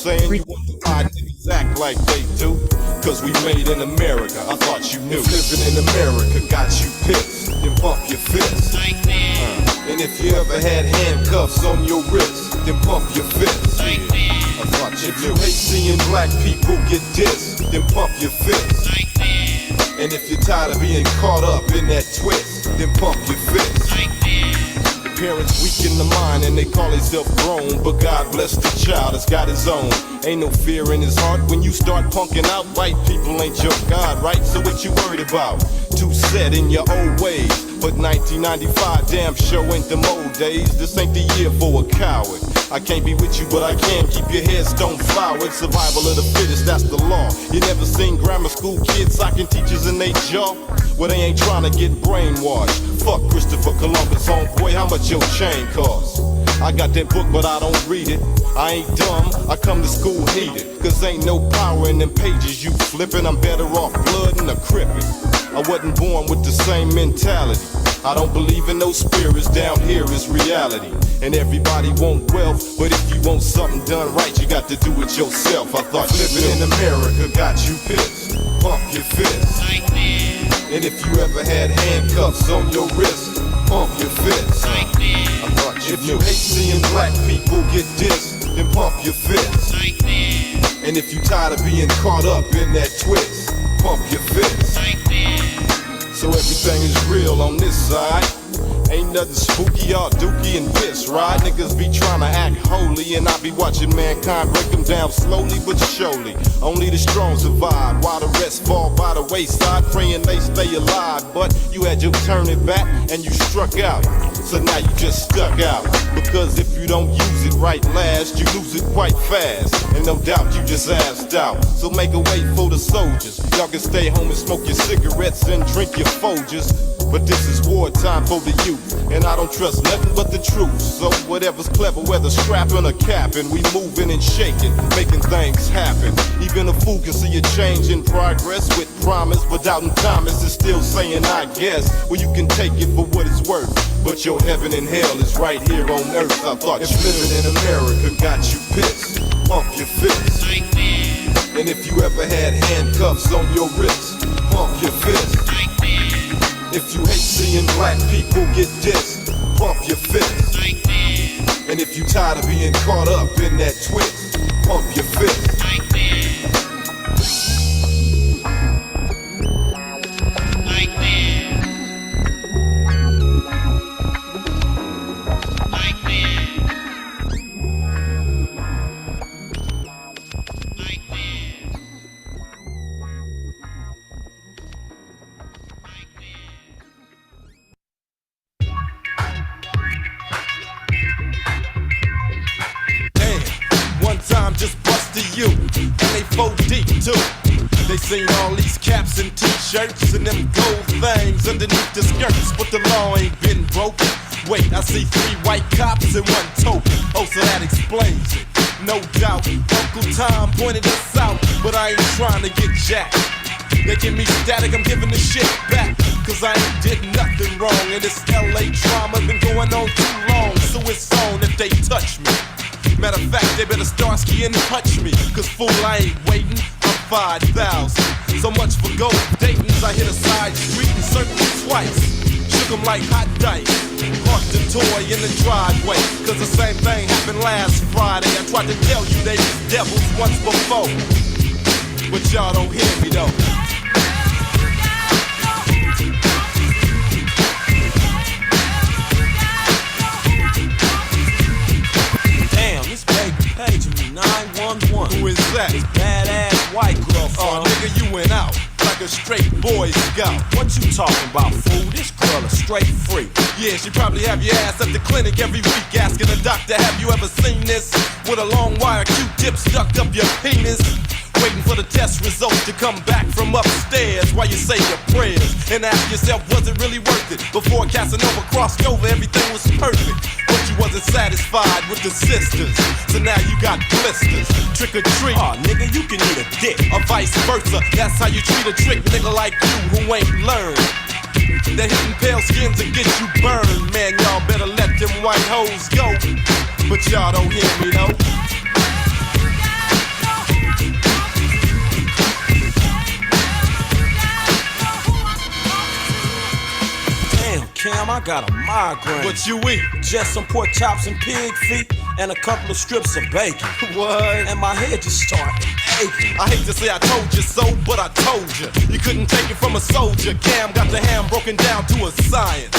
saying you want to buy niggas act like they do. Cause we made in America, I thought you knew. If living in America got you pissed, then pump your fist. And if you ever had handcuffs on your wrist, then pump your fist. I thought you knew. If you hate seeing black people get dissed, then pump your fist. And if you're tired of being caught up in that twist, then pump your fist. Parents weak in the mind and they call themselves grown, but God bless the child that's got his own. Ain't no fear in his heart when you start punking out. White people ain't your God, right? So what you worried about? Too set in your old ways. But 1995 damn sure ain't them old days. This ain't the year for a coward. I can't be with you, but I can keep your headstone flowered. Survival of the fittest, that's the law. You never seen grammar school kids socking teachers in they jaw? Well, they ain't trying to get brainwashed. Fuck Christopher Columbus, homeboy, how much your chain cost? I got that book, but I don't read it. I ain't dumb, I come to school heated. Cause ain't no power in them pages you flipping. I'm better off blood than a crippin'. I wasn't born with the same mentality. I don't believe in no spirits, down here is reality. And everybody want wealth, but if you want something done right, you got to do it yourself. I thought living in America got you pissed. Pump your fist. And if you ever had handcuffs on your wrist, pump your fist. I thought you knew. If you hate seeing black people get dissed, then pump your fist. And if you tired of being caught up in that twist, pump your fist. So everything is real on this side. Ain't nothing spooky or dookie in this ride. Niggas be tryna act holy, and I be watching mankind break them down slowly but surely. Only the strong survive, while the rest fall by the wayside, praying they stay alive. But you had your turn it back, and you struck out. So now you just stuck out. Because if you don't use it right last, you lose it quite fast. And no doubt you just assed out. So make a way for the soldiers. Y'all can stay home and smoke your cigarettes and drink your Folgers. But this is wartime for the youth, and I don't trust nothing but the truth. So whatever's clever, whether strapping or capping, we moving and shaking, making things happen. Even a fool can see a change in progress with promise, but doubting Thomas is still saying I guess. Well, you can take it for what it's worth, but your heaven and hell is right here on earth. I thought if living in America got you pissed, pump your fist. And if you ever had handcuffs on your wrist, pump your fist. If you hate seeing black people get dissed, pump your fist. And if you tired of being caught up in that twist, pump your fist. They seen all these caps and t-shirts and them gold things underneath the skirts, but the law ain't been broken. Wait, I see 3 white cops and 1 token. Oh, so that explains it, no doubt. Uncle Tom pointed us out, but I ain't trying to get jacked. They give me static, I'm giving the shit back, cause I ain't did nothing wrong. And this LA drama been going on too long, so it's on if they touch me. Matter of fact, they better Starsky and Hutch me, cause fool, I ain't waiting, I'm 5,000. So much for gold Dayton's, I hit a side street and circled twice. Shook them like hot dice, parked the toy in the driveway, cause the same thing happened last Friday. I tried to tell you they was devils once before, but y'all don't hear me though. Paging me 911. Who is that? This badass white girl. Oh, nigga, you went out like a straight Boy Scout. What you talking about, fool? This girl a straight freak. Yeah, she probably have your ass at the clinic every week, asking the doctor, have you ever seen this? With a long wire Q-tip stuck up your penis. Waiting for the test results to come back from upstairs while you say your prayers and ask yourself, was it really worth it? Before Casanova crossed over, everything was perfect, but you wasn't satisfied with the sisters, so now you got blisters. Trick or treat, aw, nigga, you can eat a dick. Or vice versa, that's how you treat a trick nigga like you who ain't learned. That hitting pale skins will get you burned. Man, y'all better let them white hoes go, but y'all don't hear me though. Damn, I got a migraine. What you eat? Just some pork chops and pig feet and a couple of strips of bacon. What? And my head just started aching. I hate to say I told you so, but I told you. You couldn't take it from a soldier. Cam got the ham broken down to a science.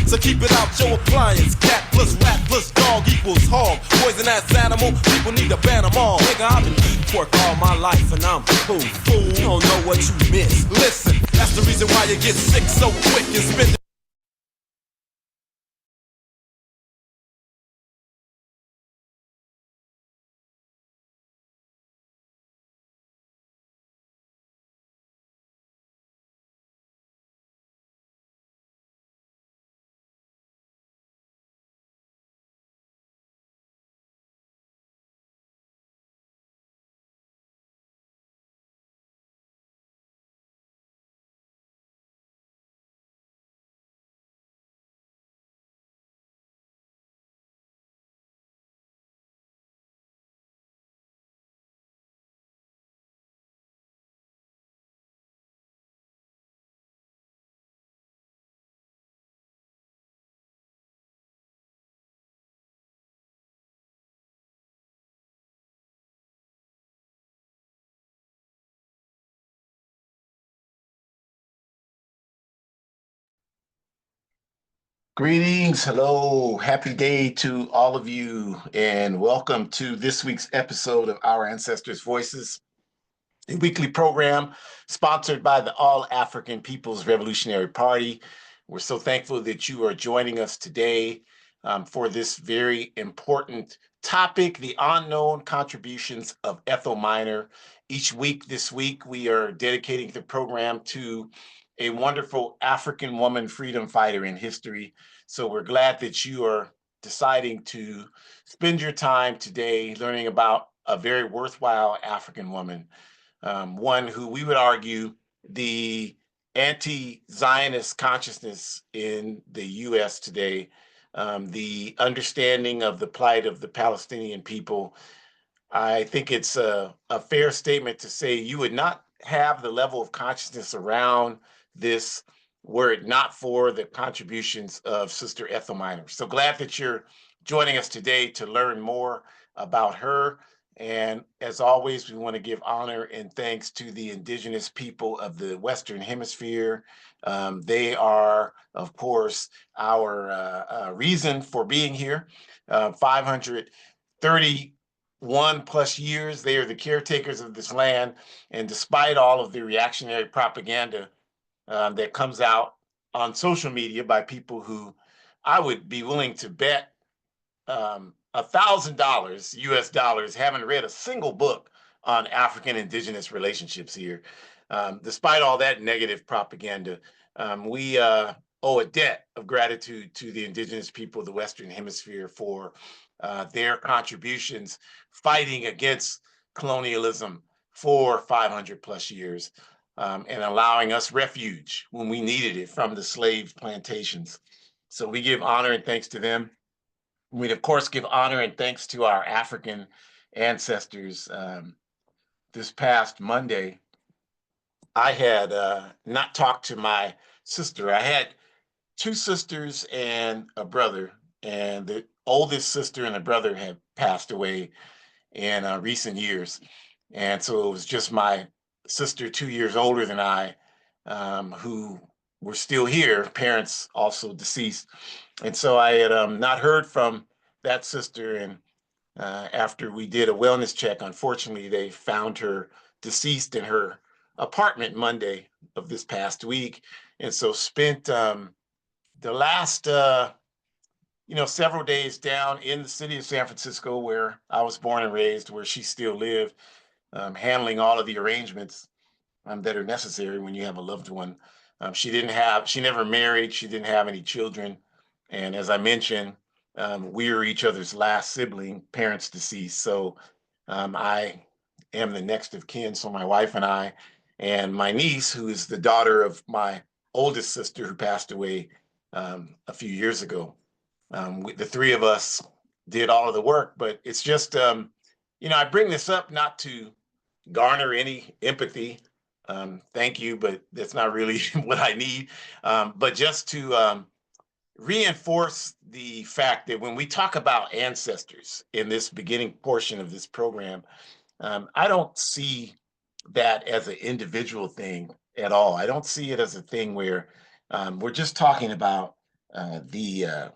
So keep it out your appliance. Cat plus rat plus dog equals hog. Poison ass animal, people need to ban them all. Nigga, I've been eating pork all my life and I'm cool. Fool, you don't know what you missed. Listen, that's the reason why you get sick so quick and spend Greetings, hello, happy day to all of you, and welcome to this week's episode of Our Ancestors' Voices, a weekly program sponsored by the All African People's Revolutionary Party. We're so thankful that you are joining us today for this very important topic, the unknown contributions of Ethel Minor. Each week this week, we are dedicating the program to a wonderful African woman freedom fighter in history. So we're glad that you are deciding to spend your time today learning about a very worthwhile African woman, one who we would argue the anti-Zionist consciousness in the U.S. today, the understanding of the plight of the Palestinian people. I think it's a fair statement to say you would not have the level of consciousness around this were it not for the contributions of Sister Ethel Minor. So glad that you're joining us today to learn more about her. And as always, we want to give honor and thanks to the indigenous people of the Western Hemisphere. They are, of course, our reason for being here. 531 plus years, they are the caretakers of this land. And despite all of the reactionary propaganda that comes out on social media by people who I would be willing to bet $1,000 US dollars haven't read a single book on African indigenous relationships here. Despite all that negative propaganda, we owe a debt of gratitude to the indigenous people of the Western Hemisphere for their contributions fighting against colonialism for 500 plus years, and allowing us refuge when we needed it from the slave plantations. So we give honor and thanks to them. We'd, of course, give honor and thanks to our African ancestors. This past Monday, I had not talked to my sister. I had two sisters and a brother, and the oldest sister and the brother had passed away in recent years. And so it was just my sister, 2 years older than I, who were still here, parents also deceased. And so I had not heard from that sister. And after we did a wellness check, unfortunately, they found her deceased in her apartment Monday of this past week. And so spent the last, several days down in the city of San Francisco, where I was born and raised, where she still lived, handling all of the arrangements that are necessary when you have a loved one. She never married, she didn't have any children. And as I mentioned, we were each other's last sibling, parents deceased. So I am the next of kin. So my wife and I, and my niece, who is the daughter of my oldest sister who passed away a few years ago, the three of us did all of the work. But it's just, I bring this up not to garner any empathy. Thank you, but that's not really what I need. But just to reinforce the fact that when we talk about ancestors in this beginning portion of this program, I don't see that as an individual thing at all. I don't see it as a thing where we're just talking about the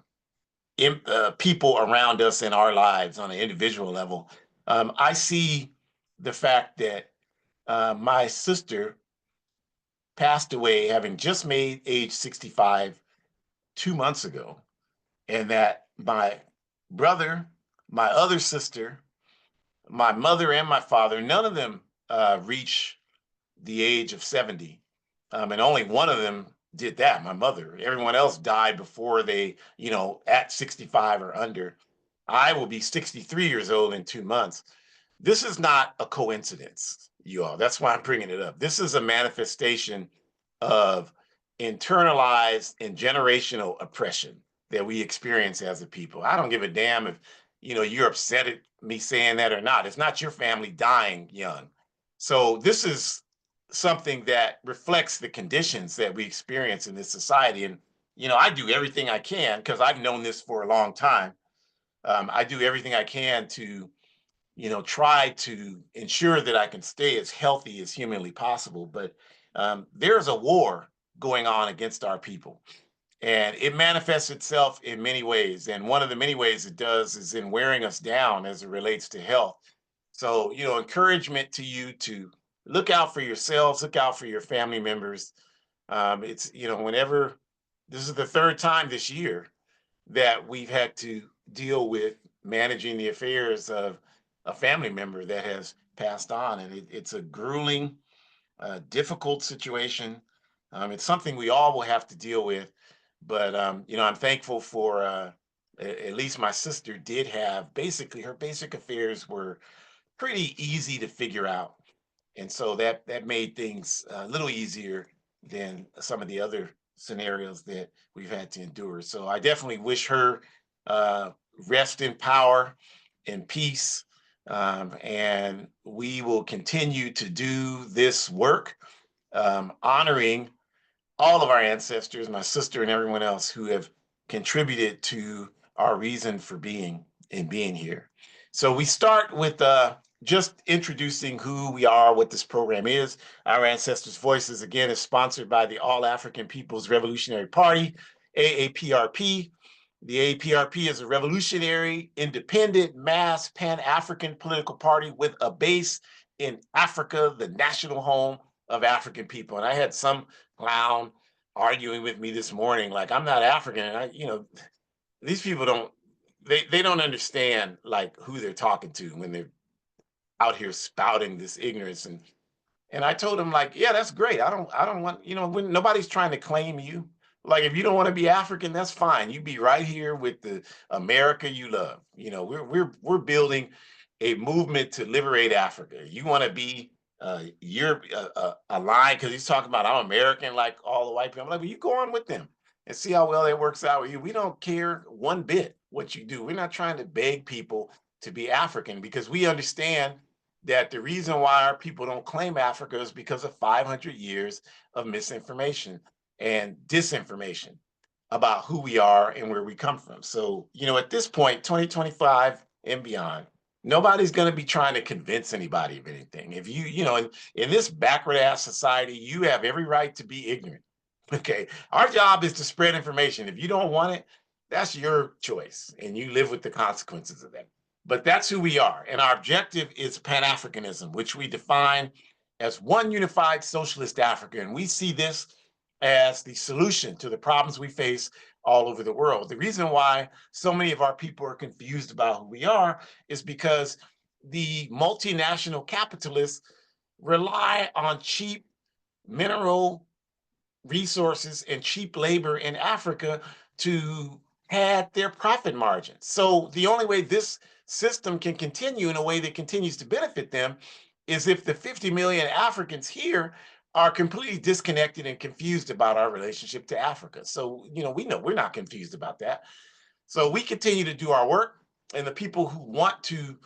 people around us in our lives on an individual level. I see the fact that my sister passed away having just made age 65 2 months ago, and that my brother, my other sister, my mother, and my father, none of them reach the age of 70. And only one of them did that, my mother. Everyone else died before they, at 65 or under. I will be 63 years old in 2 months. This is not a coincidence, you all. That's why I'm bringing it up. This is a manifestation of internalized and generational oppression that we experience as a people. I don't give a damn if you're upset at me saying that or not. It's not your family dying young. So this is something that reflects the conditions that we experience in this society. And I do everything I can because I've known this for a long time. I do everything I can to try to ensure that I can stay as healthy as humanly possible. But there's a war going on against our people, and it manifests itself in many ways. And one of the many ways it does is in wearing us down as it relates to health. So, encouragement to you to look out for yourselves, look out for your family members. It's, whenever this is the third time this year that we've had to deal with managing the affairs of a family member that has passed on. And it's a grueling, difficult situation. It's something we all will have to deal with. But, I'm thankful for at least my sister did have basically her basic affairs were pretty easy to figure out. And so that made things a little easier than some of the other scenarios that we've had to endure. So I definitely wish her uh, rest in power and peace. And we will continue to do this work, honoring all of our ancestors, my sister and everyone else who have contributed to our reason for being and being here. So we start with just introducing who we are, what this program is. Our Ancestors' Voices, again, is sponsored by the All African People's Revolutionary Party, AAPRP. The AAPRP is a revolutionary, independent, mass, pan-African political party with a base in Africa, the national home of African people. And I had some clown arguing with me this morning, like I'm not African. And these people they don't understand like who they're talking to when they're out here spouting this ignorance. And I told him, like, yeah, that's great. I don't want, when nobody's trying to claim you. Like, if you don't want to be African, that's fine. You be right here with the America you love. We're building a movement to liberate Africa. You want to be you're aligned because he's talking about I'm American, like all the white people. I'm like, well, you go on with them and see how well that works out with you. We don't care one bit what you do. We're not trying to beg people to be African because we understand that the reason why our people don't claim Africa is because of 500 years of misinformation and disinformation about who we are and where we come from. So, at this point, 2025 and beyond, nobody's going to be trying to convince anybody of anything. If in this backward ass society, you have every right to be ignorant. Okay. Our job is to spread information. If you don't want it, that's your choice and you live with the consequences of that. But that's who we are. And our objective is Pan-Africanism, which we define as one unified socialist Africa. And we see this as the solution to the problems we face all over the world. The reason why so many of our people are confused about who we are is because the multinational capitalists rely on cheap mineral resources and cheap labor in Africa to pad their profit margins. So the only way this system can continue in a way that continues to benefit them is if the 50 million Africans here are completely disconnected and confused about our relationship to Africa. So, we know we're not confused about that. So we continue to do our work, and the people who want to,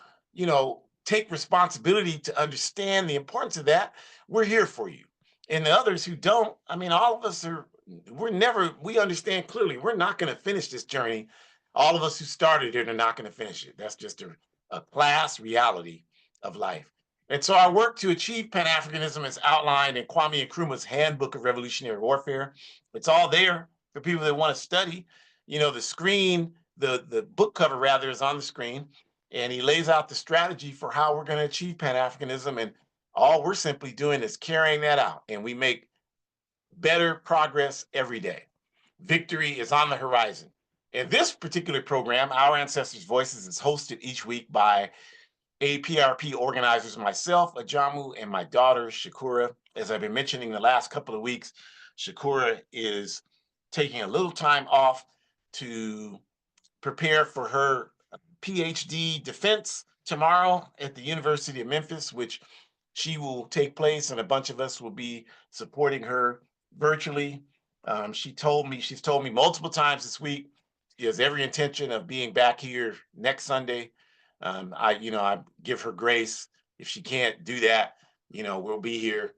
take responsibility to understand the importance of that, we're here for you. And the others who don't, all of us are we understand clearly we're not going to finish this journey. All of us who started it are not going to finish it. That's just a class reality of life. And so our work to achieve Pan-Africanism is outlined in Kwame Nkrumah's Handbook of Revolutionary Warfare. It's all there for people that want to study. The screen, the book cover rather, is on the screen, and he lays out the strategy for how we're going to achieve Pan-Africanism. And all we're simply doing is carrying that out, and we make better progress every day. Victory is on the horizon. In this particular program, Our Ancestors' Voices is hosted each week by APRP organizers, myself, Ajamu, and my daughter, Shakura. As I've been mentioning the last couple of weeks, Shakura is taking a little time off to prepare for her PhD defense tomorrow at the University of Memphis, which she will take place, and a bunch of us will be supporting her virtually. She's told me multiple times this week she has every intention of being back here next Sunday. I give her grace. If she can't do that, we'll be here.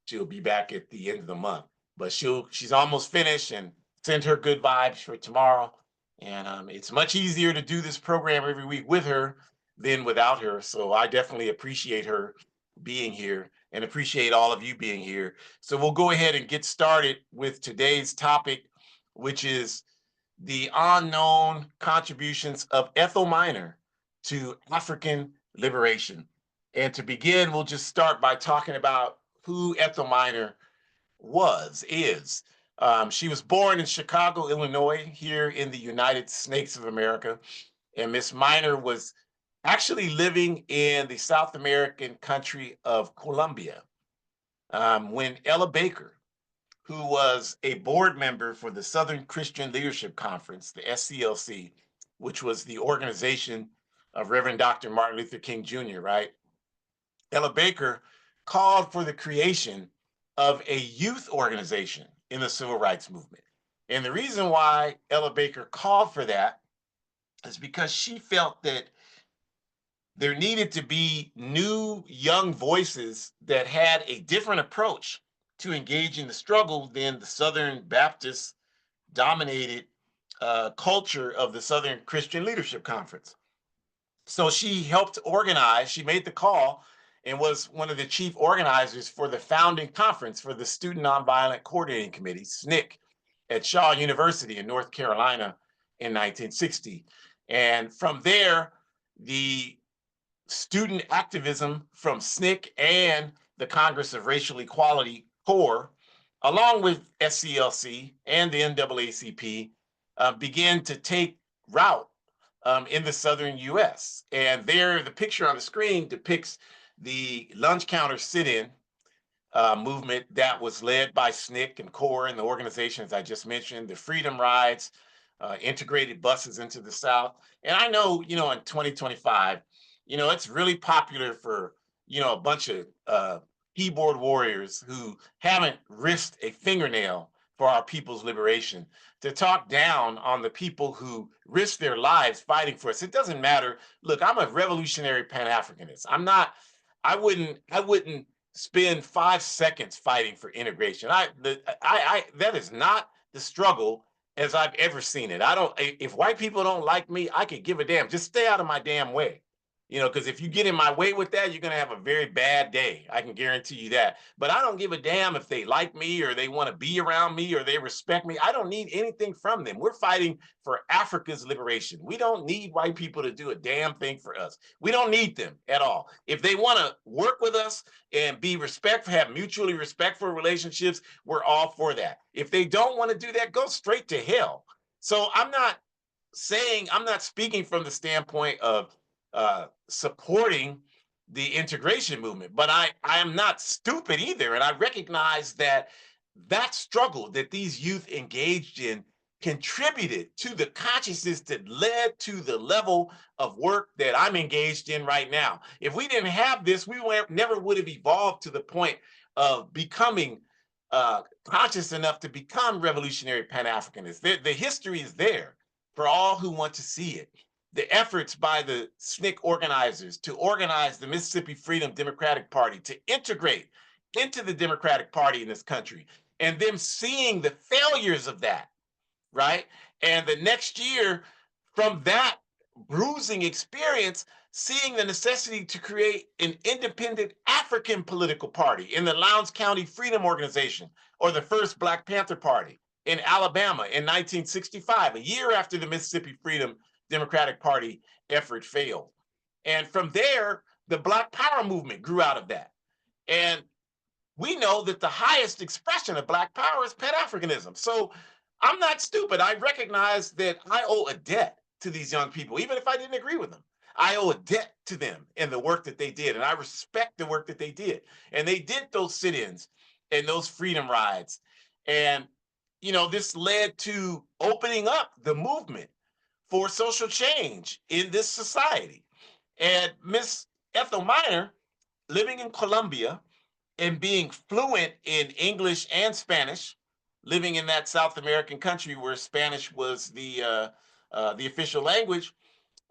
She'll be back at the end of the month, but she's almost finished, and send her good vibes for tomorrow. And it's much easier to do this program every week with her than without her. So I definitely appreciate her being here and appreciate all of you being here. So we'll go ahead and get started with today's topic, which is the unknown contributions of Ethel Minor to African liberation. And to begin, we'll just start by talking about who Ethel Minor is. She was born in Chicago, Illinois, here in the United Snakes of America. And Miss Minor was actually living in the South American country of Colombia when Ella Baker, who was a board member for the Southern Christian Leadership Conference, the SCLC, which was the organization of Reverend Dr. Martin Luther King Jr., right? Ella Baker called for the creation of a youth organization in the civil rights movement. And the reason why Ella Baker called for that is because she felt that there needed to be new young voices that had a different approach to engaging the struggle than the Southern Baptist dominated culture of the Southern Christian Leadership Conference. So she helped organize, she made the call and was one of the chief organizers for the founding conference for the Student Nonviolent Coordinating Committee, SNCC, at Shaw University in North Carolina in 1960. And from there, the student activism from SNCC and the Congress of Racial Equality Corps, along with SCLC and the NAACP, began to take route in the southern US. And there, the picture on the screen depicts the lunch counter sit-in movement that was led by SNCC and CORE and the organizations I just mentioned, the Freedom Rides, integrated buses into the South. And I know, in 2025, it's really popular for, a bunch of keyboard warriors who haven't risked a fingernail for our people's liberation to talk down on the people who risk their lives fighting for us. It doesn't matter. Look, I'm a revolutionary Pan-Africanist. I wouldn't spend 5 seconds fighting for integration. That is not the struggle as I've ever seen it. If white people don't like me, I could give a damn. Just stay out of my damn way. Because if you get in my way with that, you're going to have a very bad day. I can guarantee you that. But I don't give a damn if they like me or they want to be around me or they respect me. I don't need anything from them. We're fighting for Africa's liberation. We don't need white people to do a damn thing for us. We don't need them at all. If they want to work with us and be respectful, have mutually respectful relationships, we're all for that. If they don't want to do that, go straight to hell. So I'm not speaking from the standpoint of supporting the integration movement, but I am not stupid either. And I recognize that struggle that these youth engaged in contributed to the consciousness that led to the level of work that I'm engaged in right now. If we didn't have this, we never would have evolved to the point of becoming conscious enough to become revolutionary Pan-Africanists. The history is there for all who want to see it. The efforts by the SNCC organizers to organize the Mississippi Freedom Democratic Party, to integrate into the Democratic Party in this country, and them seeing the failures of that, right? And the next year, from that bruising experience, seeing the necessity to create an independent African political party in the Lowndes County Freedom Organization, or the first Black Panther Party in Alabama in 1965, a year after the Mississippi Freedom Democratic Party effort failed. And from there, the Black Power movement grew out of that. And we know that the highest expression of Black power is Pan-Africanism. So I'm not stupid. I recognize that I owe a debt to these young people, even if I didn't agree with them. I owe a debt to them and the work that they did, and I respect the work that they did. And they did those sit-ins and those freedom rides. And, this led to opening up the movement for social change in this society. And Miss Ethel Minor, living in Colombia, and being fluent in English and Spanish, living in that South American country where Spanish was the official language,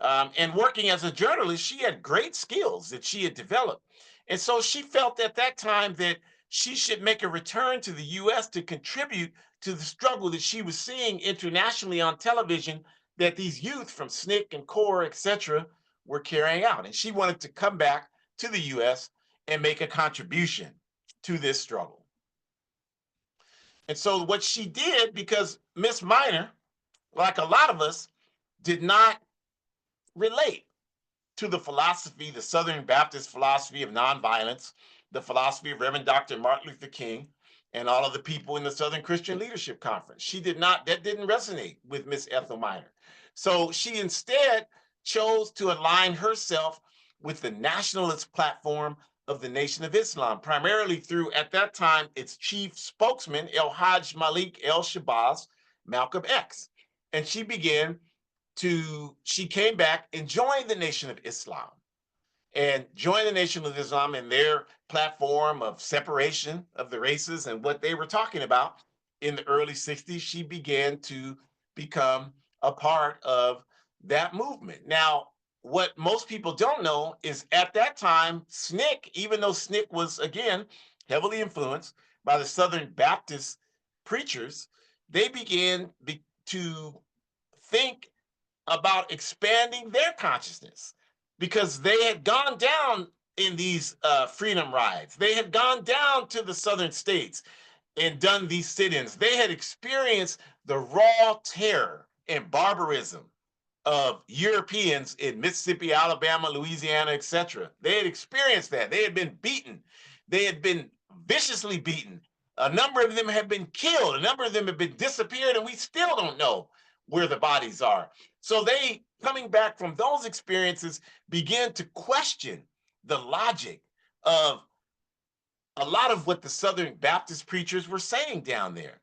and working as a journalist, she had great skills that she had developed. And so she felt at that time that she should make a return to the US to contribute to the struggle that she was seeing internationally on television that these youth from SNCC and CORE, etc., were carrying out. And she wanted to come back to the US and make a contribution to this struggle. And so what she did, because Miss Minor, like a lot of us, did not relate to the philosophy, the Southern Baptist philosophy of nonviolence, the philosophy of Reverend Dr. Martin Luther King, and all of the people in the Southern Christian Leadership Conference. That didn't resonate with Miss Ethel Minor. So she instead chose to align herself with the nationalist platform of the Nation of Islam, primarily through, at that time, its chief spokesman, El Hajj Malik El Shabazz, Malcolm X. And she came back and joined the Nation of Islam, and joined the Nation of Islam in their platform of separation of the races and what they were talking about. In the early 60s, she began to become a part of that movement. Now, what most people don't know is at that time, SNCC, even though SNCC was, again, heavily influenced by the Southern Baptist preachers, they began to think about expanding their consciousness, because they had gone down in these freedom rides. They had gone down to the southern states and done these sit-ins. They had experienced the raw terror and barbarism of Europeans in Mississippi, Alabama, Louisiana, etc. They had experienced that. They had been beaten. They had been viciously beaten. A number of them have been killed. A number of them have been disappeared, and we still don't know where the bodies are. So they, coming back from those experiences, began to question the logic of a lot of what the Southern Baptist preachers were saying down there.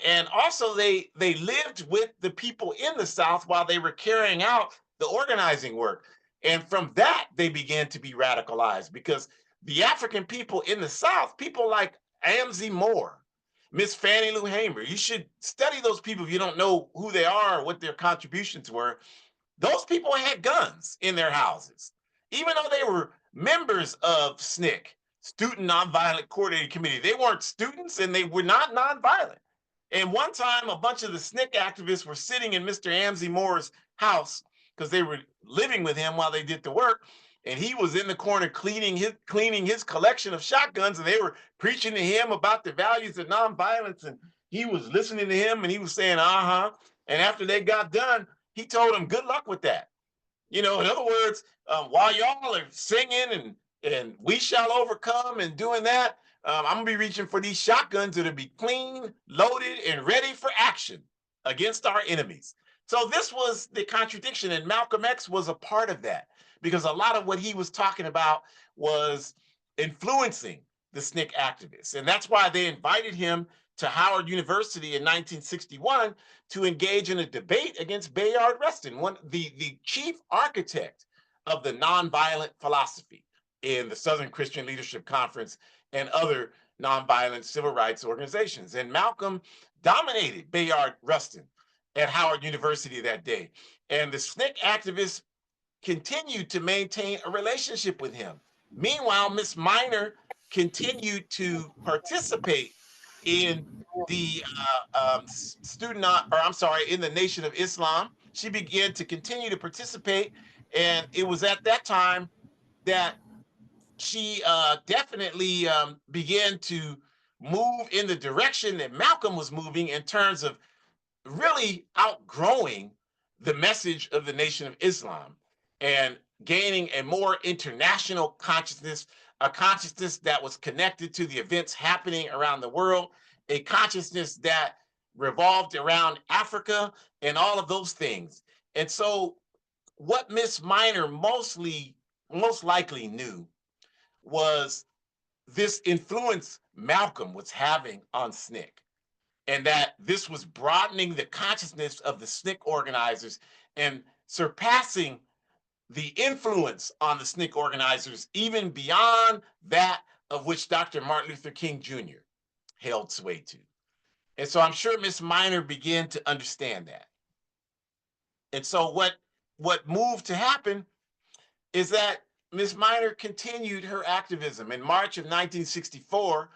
And also they lived with the people in the South while they were carrying out the organizing work. And from that, they began to be radicalized, because the African people in the South, people like Amzie Moore, Miss Fannie Lou Hamer, you should study those people if you don't know who they are or what their contributions were. Those people had guns in their houses, even though they were members of SNCC, Student Nonviolent Coordinating Committee. They weren't students and they were not nonviolent. And one time, a bunch of the SNCC activists were sitting in Mr. Amzie Moore's house because they were living with him while they did the work. And he was in the corner cleaning his collection of shotguns, and they were preaching to him about the values of nonviolence. And he was listening to him, and he was saying, uh-huh. And after they got done, he told them, good luck with that. In other words, while y'all are singing and we shall overcome and doing that, I'm gonna be reaching for these shotguns that'll be clean, loaded, and ready for action against our enemies. So this was the contradiction, and Malcolm X was a part of that, because a lot of what he was talking about was influencing the SNCC activists. And that's why they invited him to Howard University in 1961 to engage in a debate against Bayard Rustin, the chief architect of the nonviolent philosophy in the Southern Christian Leadership Conference and other nonviolent civil rights organizations. And Malcolm dominated Bayard Rustin at Howard University that day. And the SNCC activists continued to maintain a relationship with him. Meanwhile, Miss Minor continued to participate in the in the Nation of Islam. She began to continue to participate, and it was at that time that she definitely began to move in the direction that Malcolm was moving in terms of really outgrowing the message of the Nation of Islam and gaining a more international consciousness, a consciousness that was connected to the events happening around the world, a consciousness that revolved around Africa and all of those things. And so, what Miss Minor most likely knew was this influence Malcolm was having on SNCC, and that this was broadening the consciousness of the SNCC organizers and surpassing the influence on the SNCC organizers even beyond that of which Dr. Martin Luther King Jr. held sway to. And so I'm sure Miss Minor began to understand that. And so what moved to happen is that Miss Minor continued her activism. In March of 1964,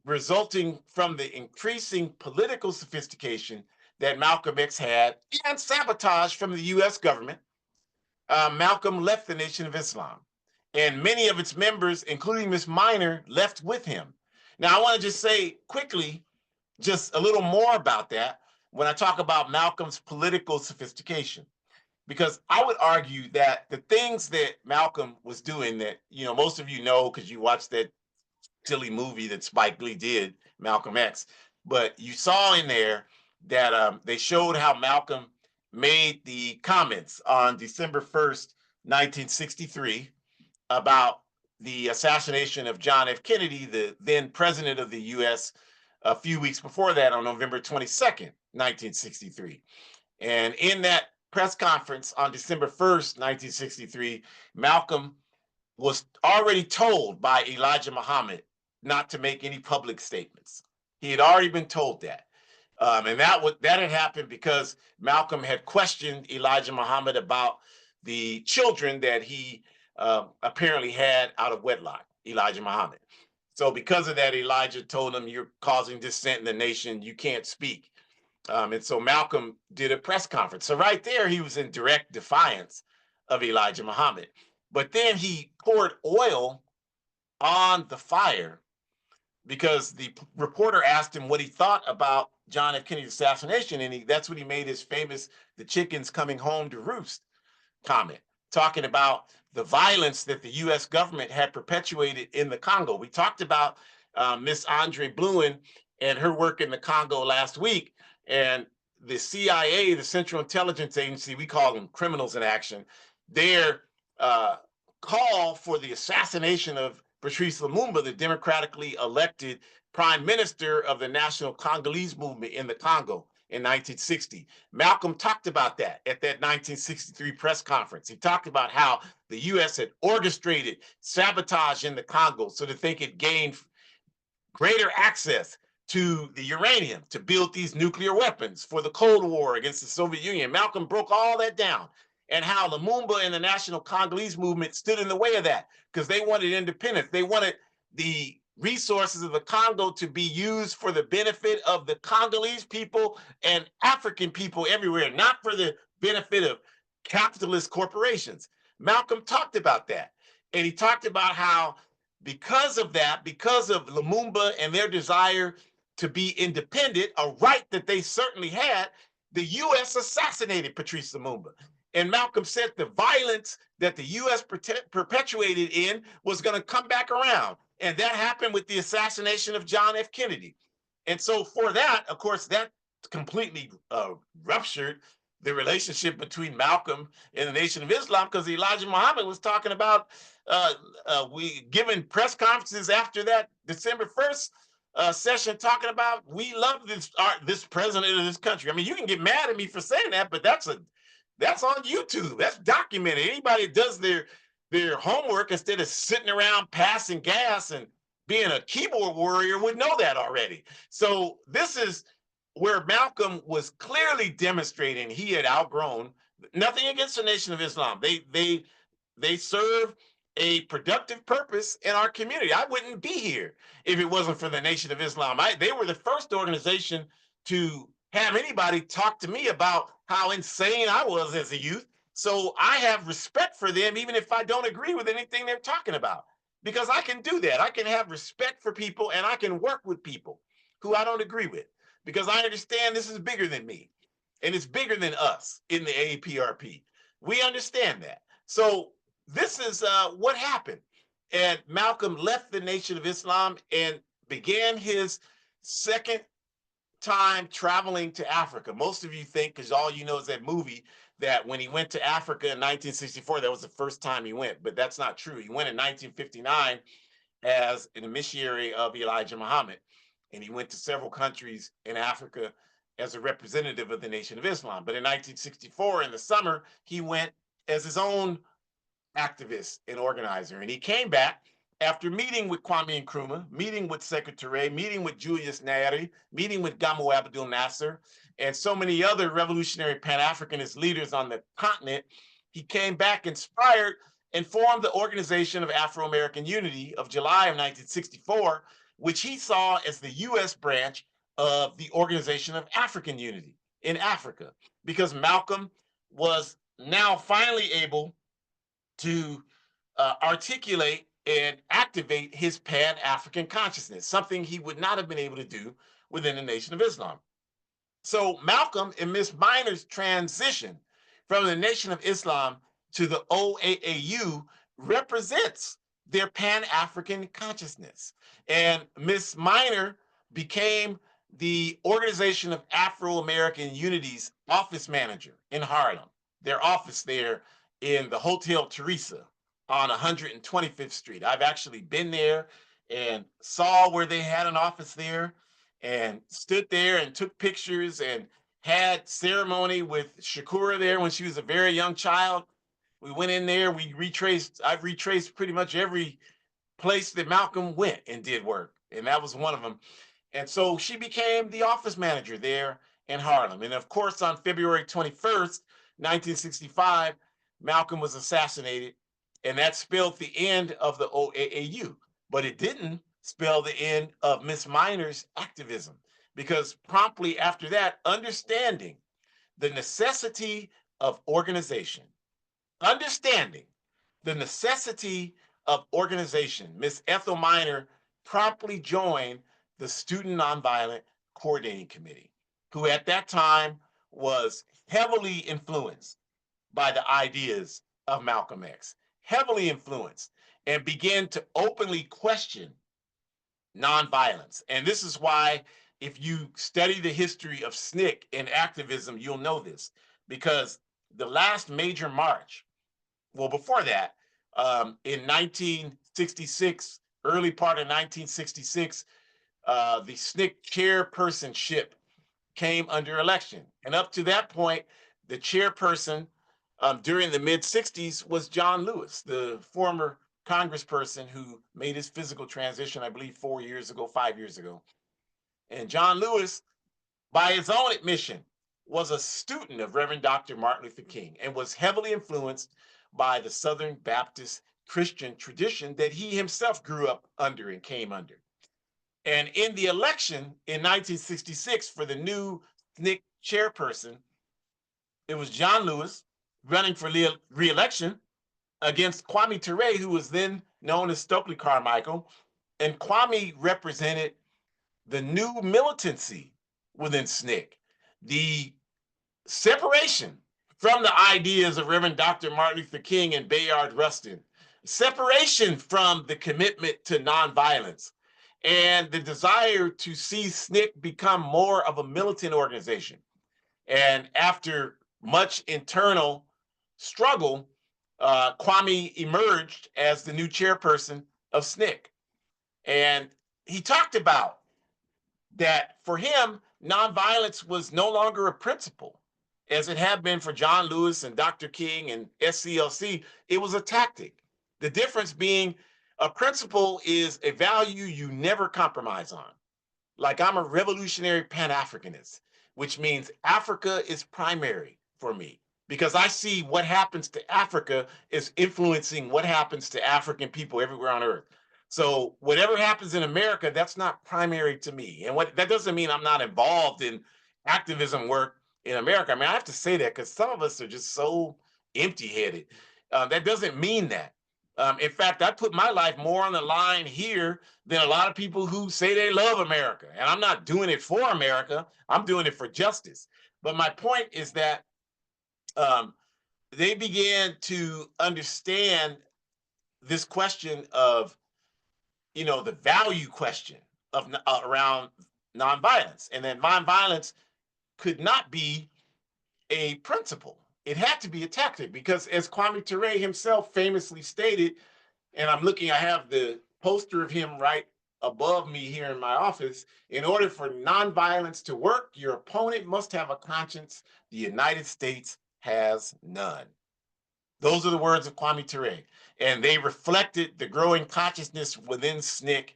resulting from the increasing political sophistication that Malcolm X had and sabotage from the US government, Malcolm left the Nation of Islam. And many of its members, including Miss Minor, left with him. Now, I want to just say quickly, just a little more about that when I talk about Malcolm's political sophistication. Because I would argue that the things that Malcolm was doing that, most of you know because you watched that silly movie that Spike Lee did, Malcolm X. But you saw in there that they showed how Malcolm made the comments on December 1st, 1963, about the assassination of John F. Kennedy, the then president of the U.S., a few weeks before that on November 22nd, 1963. And in that press conference on December 1st, 1963, Malcolm was already told by Elijah Muhammad not to make any public statements. He had already been told that. And that had happened because Malcolm had questioned Elijah Muhammad about the children that he apparently had out of wedlock, Elijah Muhammad. So because of that, Elijah told him, "You're causing dissent in the nation. You can't speak." And so Malcolm did a press conference. So right there, he was in direct defiance of Elijah Muhammad. But then he poured oil on the fire because the reporter asked him what he thought about John F. Kennedy's assassination. And that's when he made his famous "the chickens coming home to roost" comment, talking about the violence that the US government had perpetuated in the Congo. We talked about Miss Andre Bluen and her work in the Congo last week. And the CIA, the Central Intelligence Agency, we call them criminals in action, their call for the assassination of Patrice Lumumba, the democratically elected prime minister of the National Congolese movement in the Congo in 1960. Malcolm talked about that at that 1963 press conference. He talked about how the US had orchestrated sabotage in the Congo so that they could gain greater access to the uranium to build these nuclear weapons for the Cold War against the Soviet Union. Malcolm broke all that down, and how Lumumba and the National Congolese movement stood in the way of that because they wanted independence. They wanted the resources of the Congo to be used for the benefit of the Congolese people and African people everywhere, not for the benefit of capitalist corporations. Malcolm talked about that. And he talked about how because of that, because of Lumumba and their desire to be independent, a right that they certainly had, the US assassinated Patrice Lumumba. And Malcolm said the violence that the US perpetuated in was going to come back around. And that happened with the assassination of John F. Kennedy. And so for that, of course, that completely ruptured the relationship between Malcolm and the Nation of Islam, because Elijah Muhammad was talking about we giving press conferences after that December 1st session, talking about we love this president of this country. I mean, you can get mad at me for saying that, but that's on YouTube. That's documented. Anybody that does their homework instead of sitting around passing gas and being a keyboard warrior would know that already. So this is where Malcolm was clearly demonstrating he had outgrown. Nothing against the Nation of Islam. They serve a productive purpose in our community. I wouldn't be here if it wasn't for the Nation of Islam. They were the first organization to have anybody talk to me about how insane I was as a youth. So I have respect for them, even if I don't agree with anything they're talking about, because I can do that. I can have respect for people and I can work with people who I don't agree with because I understand this is bigger than me and it's bigger than us in the AAPRP. We understand that. So this is what happened. And Malcolm left the Nation of Islam and began his second time traveling to Africa. Most of you think, because all you know is that movie, that when he went to Africa in 1964, that was the first time he went. But that's not true. He went in 1959 as an emissary of Elijah Muhammad. And he went to several countries in Africa as a representative of the Nation of Islam. But in 1964, in the summer, he went as his own activist and organizer. And he came back after meeting with Kwame Nkrumah, meeting with Secretary, meeting with Julius Nyerere, meeting with Gamal Abdel Nasser, and so many other revolutionary Pan-Africanist leaders on the continent. He came back inspired and formed the Organization of Afro-American Unity of July of 1964, which he saw as the U.S. branch of the Organization of African Unity in Africa, because Malcolm was now finally able to articulate and activate his Pan-African consciousness, something he would not have been able to do within the Nation of Islam. So Malcolm and Miss Minor's transition from the Nation of Islam to the OAAU represents their Pan-African consciousness. And Miss Minor became the Organization of Afro-American Unity's office manager in Harlem, their office there in the Hotel Teresa on 125th Street. I've actually been there and saw where they had an office there and stood there and took pictures and had ceremony with Shakura there when she was a very young child. We went in there, I've retraced pretty much every place that Malcolm went and did work, and that was one of them. And so she became the office manager there in Harlem. And of course, on February 21st, 1965, Malcolm was assassinated, and that spelled the end of the OAAU. But it didn't spell the end of Miss Minor's activism, because promptly after that, understanding the necessity of organization, understanding the necessity of organization, Miss Ethel Minor promptly joined the Student Nonviolent Coordinating Committee, who at that time was heavily influenced by the ideas of Malcolm X, heavily influenced, and began to openly question nonviolence. And this is why, if you study the history of SNCC and activism, you'll know this, because the last major march, well, before that, in 1966, early part of 1966, the SNCC chairpersonship came under election. And up to that point, the chairperson during the mid 60s was John Lewis, the former congressperson who made his physical transition, I believe 5 years ago. And John Lewis, by his own admission, was a student of Reverend Dr. Martin Luther King and was heavily influenced by the Southern Baptist Christian tradition that he himself grew up under and came under. And in the election in 1966 for the new SNCC chairperson, it was John Lewis running for re-election against Kwame Ture, who was then known as Stokely Carmichael. And Kwame represented the new militancy within SNCC, the separation from the ideas of Reverend Dr. Martin Luther King and Bayard Rustin, separation from the commitment to nonviolence, and the desire to see SNCC become more of a militant organization. And after much internal struggle, Kwame emerged as the new chairperson of SNCC. And he talked about that for him, nonviolence was no longer a principle, as it had been for John Lewis and Dr. King and SCLC. It was a tactic. The difference being a principle is a value you never compromise on. Like, I'm a revolutionary Pan-Africanist, which means Africa is primary for me. because I see what happens to Africa is influencing what happens to African people everywhere on earth. So whatever happens in America, that's not primary to me. And what that doesn't mean I'm not involved in activism work in America. I mean, I have to say that because some of us are just so empty-headed. That doesn't mean that. In fact, I put my life more on the line here than a lot of people who say they love America. And I'm not doing it for America. I'm doing it for justice. But my point is that um, they began to understand this question of, the value question of around nonviolence, and then nonviolence could not be a principle. It had to be a tactic because, as Kwame Ture himself famously stated, and I have the poster of him right above me here in my office. In order for nonviolence to work, your opponent must have a conscience. The United States has none. Those are the words of Kwame Ture, and they reflected the growing consciousness within SNCC.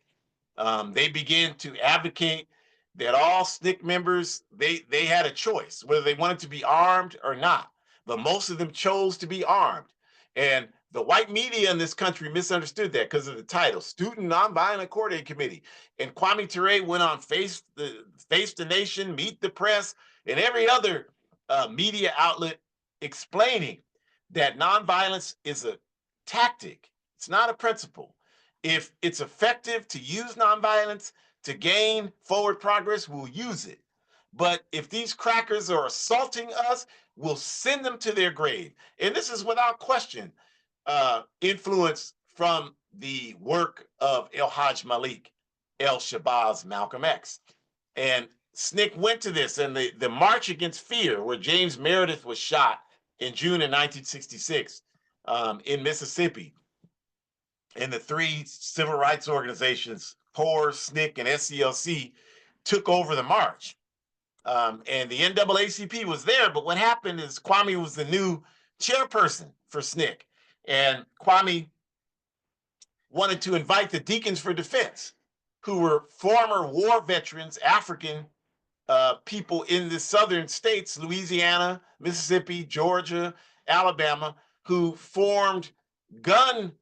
They began to advocate that all SNCC members, they had a choice whether they wanted to be armed or not, but most of them chose to be armed. And the white media in this country misunderstood that because of the title, Student Nonviolent Coordinating Committee. And Kwame Ture went on Face the Nation, Meet the Press, and every other media outlet explaining that nonviolence is a tactic. It's not a principle. If it's effective to use nonviolence to gain forward progress, we'll use it. But if these crackers are assaulting us, we'll send them to their grave. And this is without question influence from the work of El Hajj Malik, El Shabazz, Malcolm X. And SNCC went to this, and the March Against Fear, where James Meredith was shot in June of 1966 in Mississippi. And the three civil rights organizations, CORE, SNCC, and SCLC, took over the march. And the NAACP was there, but what happened is Kwame was the new chairperson for SNCC. And Kwame wanted to invite the Deacons for Defense, who were former war veterans, African people in the southern states, Louisiana, Mississippi, Georgia, Alabama, who formed gun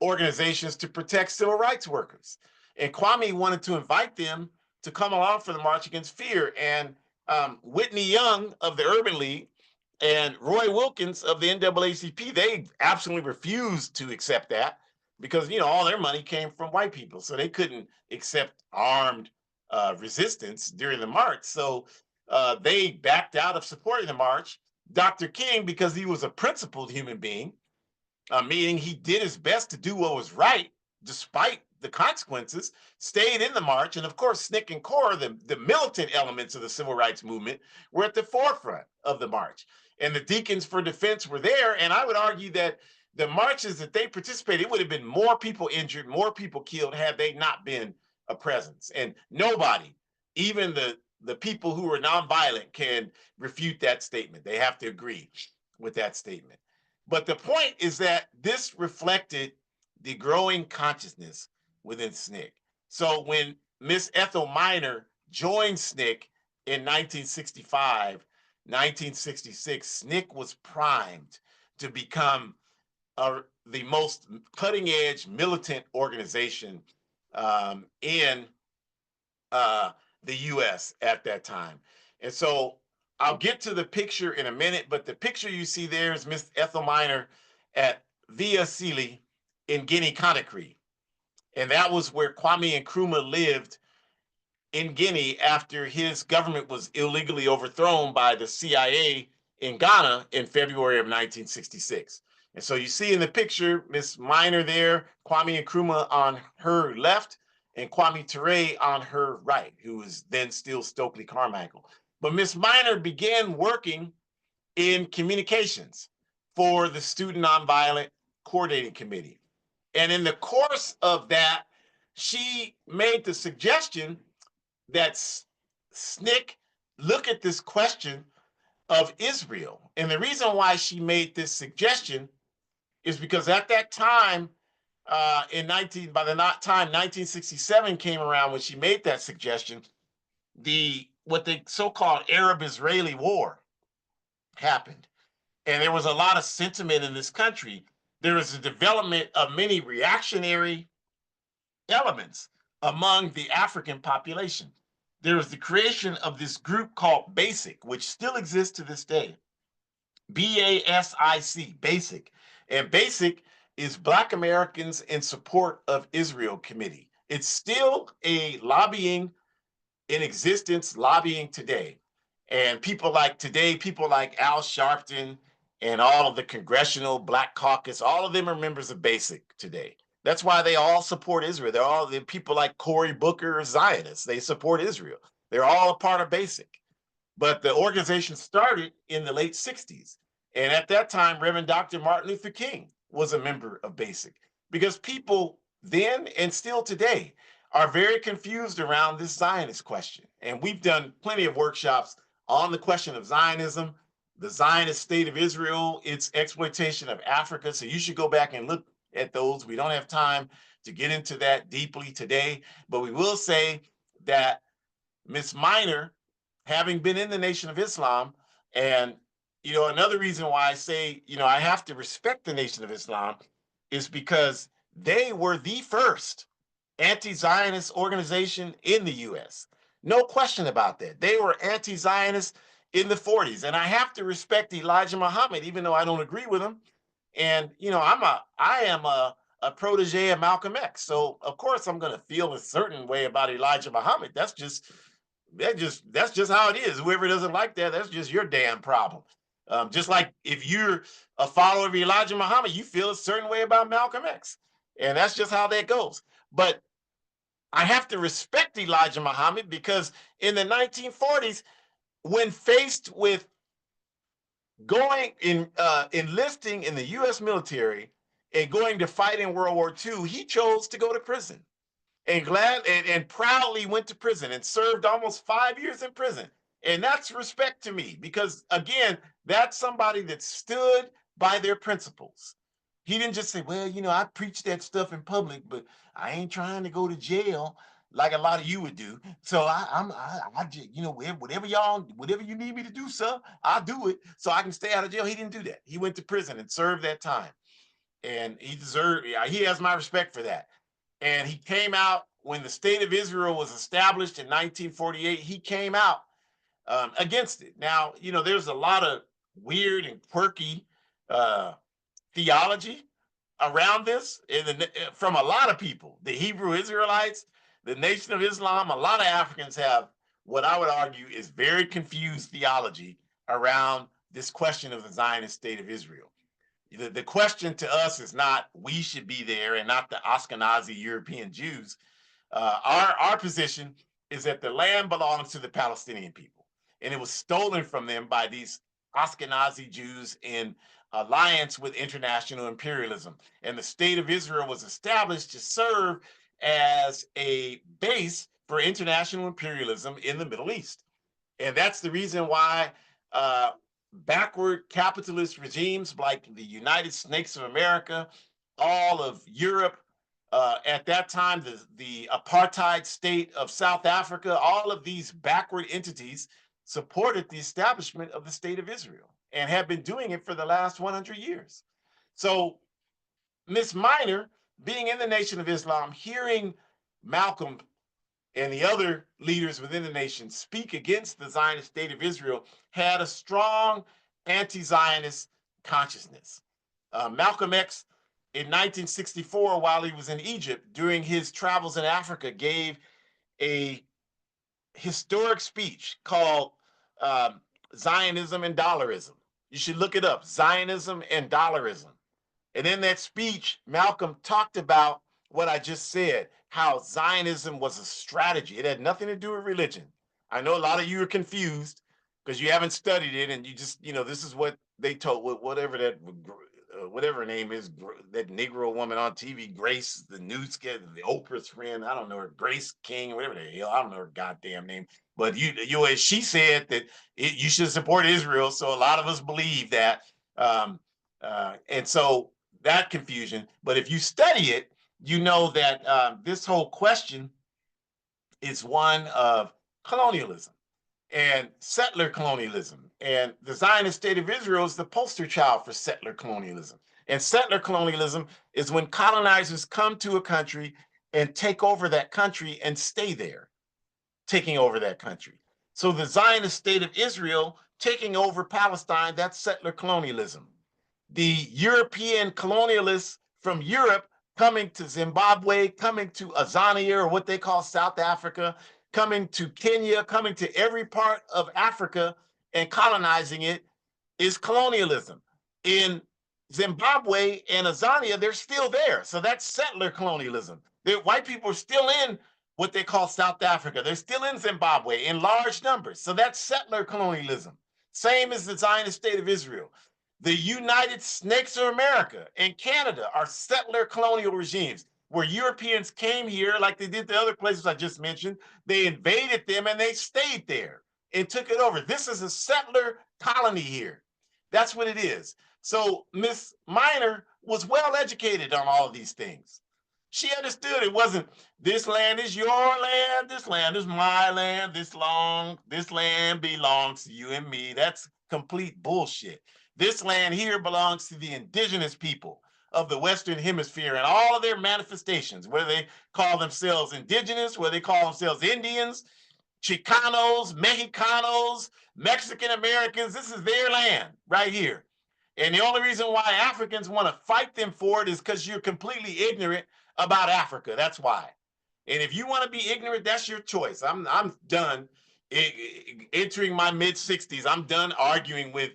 organizations to protect civil rights workers. And Kwame wanted to invite them to come along for the March Against Fear. And Whitney Young of the Urban League and Roy Wilkins of the NAACP, they absolutely refused to accept that because, all their money came from white people. So they couldn't accept armed resistance during the march. So they backed out of supporting the march. Dr. King, because he was a principled human being, meaning he did his best to do what was right, despite the consequences, stayed in the march. And of course, SNCC and CORE, the militant elements of the civil rights movement, were at the forefront of the march. And the Deacons for Defense were there. And I would argue that the marches that they participated, it would have been more people injured, more people killed had they not been a presence. And nobody, even the people who were nonviolent, can refute that statement. They have to agree with that statement. But the point is that this reflected the growing consciousness within SNCC. So when Miss Ethel Minor joined SNCC in 1965, 1966, SNCC was primed to become the most cutting-edge militant organization in the U.S. at that time. And so I'll get to the picture in a minute, but the picture you see there is Miss Ethel Minor at Via Sili in Guinea-Conakry. And that was where Kwame Nkrumah lived in Guinea after his government was illegally overthrown by the CIA in Ghana in February of 1966. And so you see in the picture, Miss Minor there, Kwame Nkrumah on her left, and Kwame Ture on her right, who was then still Stokely Carmichael. But Miss Minor began working in communications for the Student Nonviolent Coordinating Committee. And in the course of that, she made the suggestion that SNCC look at this question of Israel. And the reason why she made this suggestion is because at that time, by the time 1967 came around, when she made that suggestion, what the so-called Arab-Israeli War happened. and there was a lot of sentiment in this country. There was a development of many reactionary elements among the African population. There was the creation of this group called BASIC, which still exists to this day. BASIC, BASIC. And BASIC is Black Americans in Support of Israel Committee. It's still a lobbying in existence, lobbying today. And people like today, people like Al Sharpton and all of the Congressional Black Caucus, all of them are members of BASIC today. That's why they all support Israel. They're all the people like Cory Booker, Zionists. They support Israel. They're all a part of BASIC. But the organization started in the late 60s. And at that time, Reverend Dr. Martin Luther King was a member of BASIC, because people then and still today are very confused around this Zionist question. And we've done plenty of workshops on the question of Zionism, the Zionist state of Israel, its exploitation of Africa. So you should go back and look at those. We don't have time to get into that deeply today, but we will say that Miss Minor, having been in the Nation of Islam, and another reason why I say, I have to respect the Nation of Islam is because they were the first anti-Zionist organization in the US. No question about that. They were anti-Zionist in the 40s. And I have to respect Elijah Muhammad, even though I don't agree with him. And I am a protege of Malcolm X. So of course I'm gonna feel a certain way about Elijah Muhammad. That's just how it is. Whoever doesn't like that, that's just your damn problem. Just like if you're a follower of Elijah Muhammad, you feel a certain way about Malcolm X. And that's just how that goes. But I have to respect Elijah Muhammad because in the 1940s, when faced with going in enlisting in the US military and going to fight in World War II, he chose to go to prison and proudly went to prison and served almost 5 years in prison. And that's respect to me because, again, that's somebody that stood by their principles. He didn't just say, well, I preach that stuff in public, but I ain't trying to go to jail like a lot of you would do. So I just, whatever you need me to do, sir, I'll do it so I can stay out of jail. He didn't do that. He went to prison and served that time. And he has my respect for that. And he came out when the state of Israel was established in 1948. He came out against it. Now, there's a lot of weird and quirky theology around this from a lot of people. The Hebrew Israelites, the Nation of Islam, a lot of Africans have what I would argue is very confused theology around this question of the Zionist state of Israel. The question to us is not we should be there and not the Ashkenazi European Jews. Our position is that the land belongs to the Palestinian people, and it was stolen from them by these Ashkenazi Jews in alliance with international imperialism. And the state of Israel was established to serve as a base for international imperialism in the Middle East. And that's the reason why backward capitalist regimes like the United Snakes of America, all of Europe, at that time, the apartheid state of South Africa, all of these backward entities supported the establishment of the state of Israel and have been doing it for the last 100 years. So Miss Minor, being in the Nation of Islam, hearing Malcolm and the other leaders within the nation speak against the Zionist state of Israel, had a strong anti-Zionist consciousness. Malcolm X, in 1964, while he was in Egypt, during his travels in Africa, gave a historic speech called Zionism and Dollarism. You should look it up, Zionism and Dollarism. And in that speech, Malcolm talked about what I just said, how Zionism was a strategy. It had nothing to do with religion. I know a lot of you are confused because you haven't studied it and you just, this is what they told, whatever her name is, that Negro woman on TV, Grace, the newscaster, the Oprah's friend, I don't know her, Grace King, whatever the hell, I don't know her goddamn name. But she said that you should support Israel. So a lot of us believe that. And so that confusion. But if you study it, you know that this whole question is one of colonialism. and settler colonialism. And the Zionist state of Israel is the poster child for settler colonialism. And settler colonialism is when colonizers come to a country and take over that country and stay there, taking over that country. So the Zionist state of Israel taking over Palestine, that's settler colonialism. The European colonialists from Europe coming to Zimbabwe, coming to Azania, or what they call South Africa, coming to Kenya, coming to every part of Africa and colonizing it is colonialism. In Zimbabwe and Azania, they're still there. So that's settler colonialism. White people are still in what they call South Africa. They're still in Zimbabwe in large numbers. So that's settler colonialism. Same as the Zionist state of Israel. The United Snakes of America and Canada are settler colonial regimes where Europeans came here, like they did the other places I just mentioned. They invaded them and they stayed there and took it over. This is a settler colony here. That's what it is. So Miss Minor was well educated on all of these things. She understood it wasn't this land is your land, this land is my land, this land belongs to you and me. That's complete bullshit. This land here belongs to the indigenous people of the Western Hemisphere and all of their manifestations, whether they call themselves indigenous, whether they call themselves Indians, Chicanos, Mexicanos, Mexican Americans. This is their land right here. And the only reason why Africans want to fight them for it is because you're completely ignorant about Africa. That's why. And if you want to be ignorant, that's your choice. I'm done entering my mid-60s. I'm done arguing with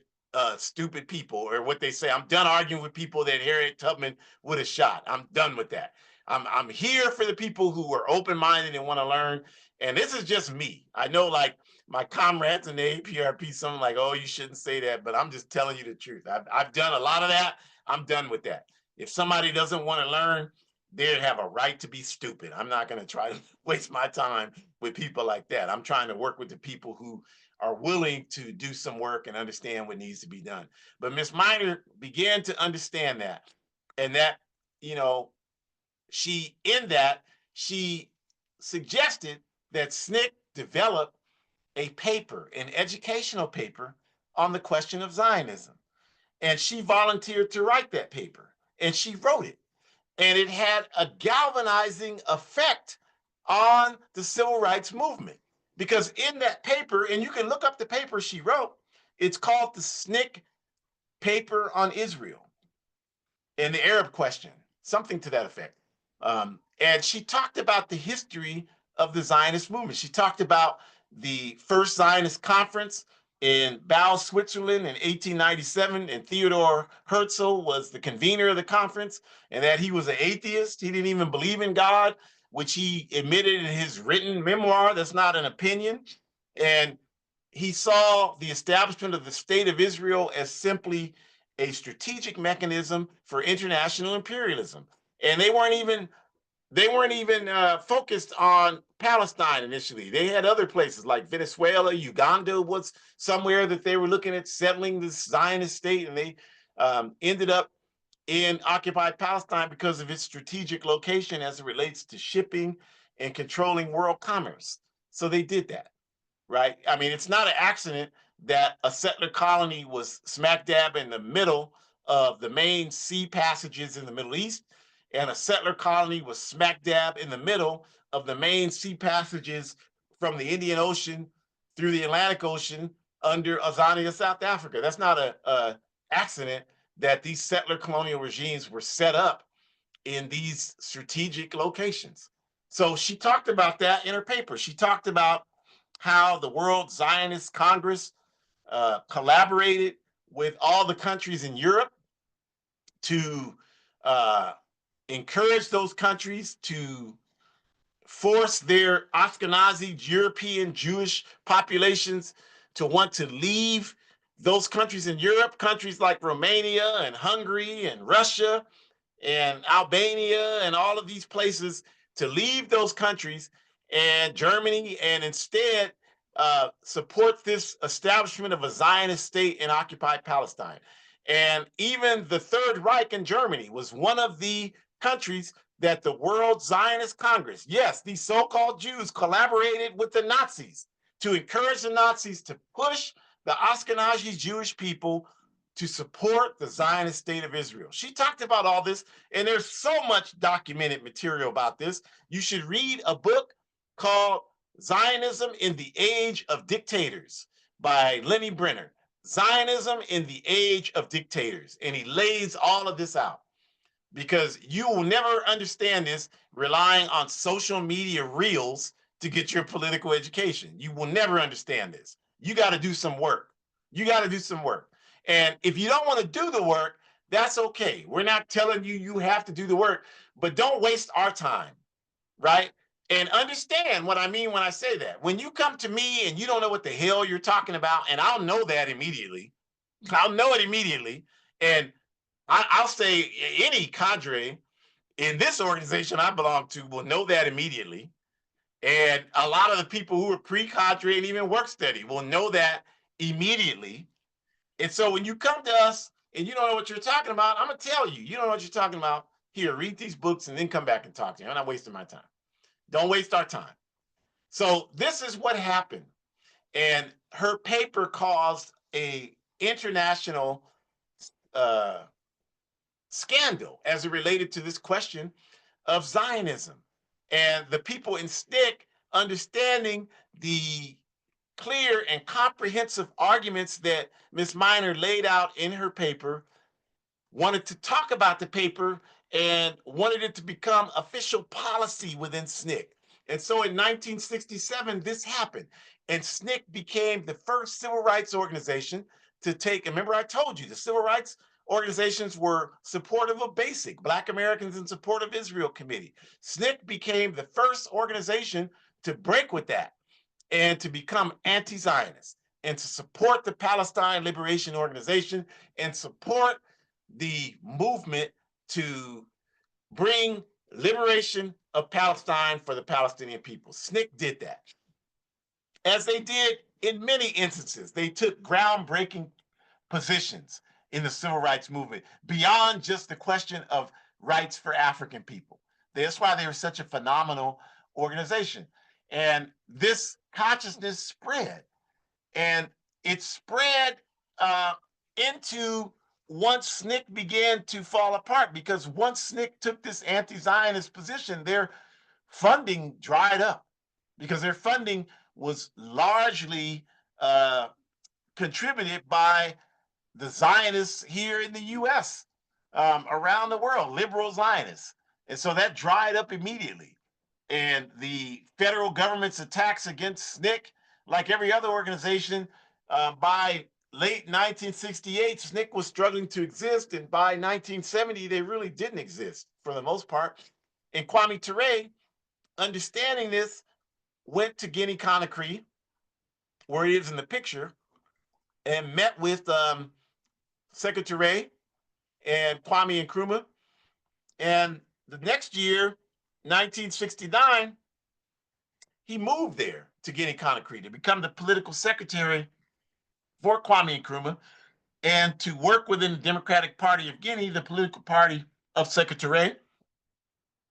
stupid people, or what they say. I'm done arguing with people that Harriet Tubman would have shot. I'm done with that. I'm here for the people who are open-minded and want to learn. And this is just me. I know, like, my comrades in the APRP, some like, oh, you shouldn't say that, but I'm just telling you the truth. I've done a lot of that. I'm done with that. If somebody doesn't want to learn, they have a right to be stupid. I'm not going to try to waste my time with people like that. I'm trying to work with the people who are willing to do some work and understand what needs to be done. But Miss Minor began to understand that, and that, you know, she suggested that SNCC develop a paper, an educational paper on the question of Zionism. And she volunteered to write that paper, and she wrote it. And it had a galvanizing effect on the civil rights movement. Because in that paper, and you can look up the paper she wrote, it's called the SNCC Paper on Israel and the Arab Question, something to that effect. And she talked about the history of the Zionist movement. She talked about the first Zionist conference in Basel, Switzerland in 1897, and Theodor Herzl was the convener of the conference, and that he was an atheist. He didn't even believe in God, which he admitted in his written memoir. That's not an opinion. And he saw the establishment of the state of Israel as simply a strategic mechanism for international imperialism. And they weren't even focused on Palestine initially. They had other places like Venezuela, Uganda was somewhere that they were looking at settling this Zionist state, and they ended up in occupied Palestine because of its strategic location as it relates to shipping and controlling world commerce. So they did that, right? I mean, it's not an accident that a settler colony was smack dab in the middle of the main sea passages in the Middle East, and a settler colony was smack dab in the middle of the main sea passages from the Indian Ocean through the Atlantic Ocean under Azania, South Africa. That's not an accident that these settler colonial regimes were set up in these strategic locations. So she talked about that in her paper. She talked about how the World Zionist Congress collaborated with all the countries in Europe to encourage those countries to force their Ashkenazi European Jewish populations to want to leave those countries in Europe, countries like Romania and Hungary and Russia and Albania and all of these places, to leave those countries and Germany, and instead support this establishment of a Zionist state in occupied Palestine. And even the Third Reich in Germany was one of the countries that the World Zionist Congress, yes, these so-called Jews, collaborated with the Nazis to encourage the Nazis to push the Ashkenazi Jewish people to support the Zionist state of Israel. She talked about all this, and there's so much documented material about this. You should read a book called Zionism in the Age of Dictators by Lenny Brenner. Zionism in the Age of Dictators. And he lays all of this out, because you will never understand this relying on social media reels to get your political education. You will never understand this. You got to do some work. You got to do some work. And if you don't want to do the work, that's okay. We're not telling you you have to do the work, but don't waste our time, right? And understand what I mean when I say that. When you come to me and you don't know what the hell you're talking about, and I'll know that immediately. I'll know it immediately. And I'll say any cadre in this organization I belong to will know that immediately. And a lot of the people who are pre-cadre and even work study will know that immediately. And so when you come to us and you don't know what you're talking about, I'm going to tell you, you don't know what you're talking about. Here, read these books and then come back and talk to you. I'm not wasting my time. Don't waste our time. So this is what happened. And her paper caused a international scandal as it related to this question of Zionism. And the people in SNCC understanding the clear and comprehensive arguments that Ms. Minor laid out in her paper, wanted to talk about the paper and wanted it to become official policy within SNCC. And so in 1967, this happened. And SNCC became the first civil rights organization to take, and remember I told you, the civil rights organizations were supportive of BASIC, Black Americans in Support of Israel Committee. SNCC became the first organization to break with that and to become anti-Zionist and to support the Palestine Liberation Organization and support the movement to bring liberation of Palestine for the Palestinian people. SNCC did that. As they did in many instances, they took groundbreaking positions in the civil rights movement beyond just the question of rights for African people. That's why they were such a phenomenal organization. And this consciousness spread, and it spread into once SNCC began to fall apart, because once SNCC took this anti-Zionist position, their funding dried up because their funding was largely contributed by the Zionists here in the US, around the world, liberal Zionists. And so that dried up immediately. And the federal government's attacks against SNCC, like every other organization, by late 1968, SNCC was struggling to exist. And by 1970, they really didn't exist for the most part. And Kwame Ture, understanding this, went to Guinea-Conakry, where he is in the picture, and met with Secretary and Kwame Nkrumah. And the next year, 1969, he moved there to Guinea-Conakry to become the political secretary for Kwame Nkrumah and to work within the Democratic Party of Guinea, the political party of Secretary.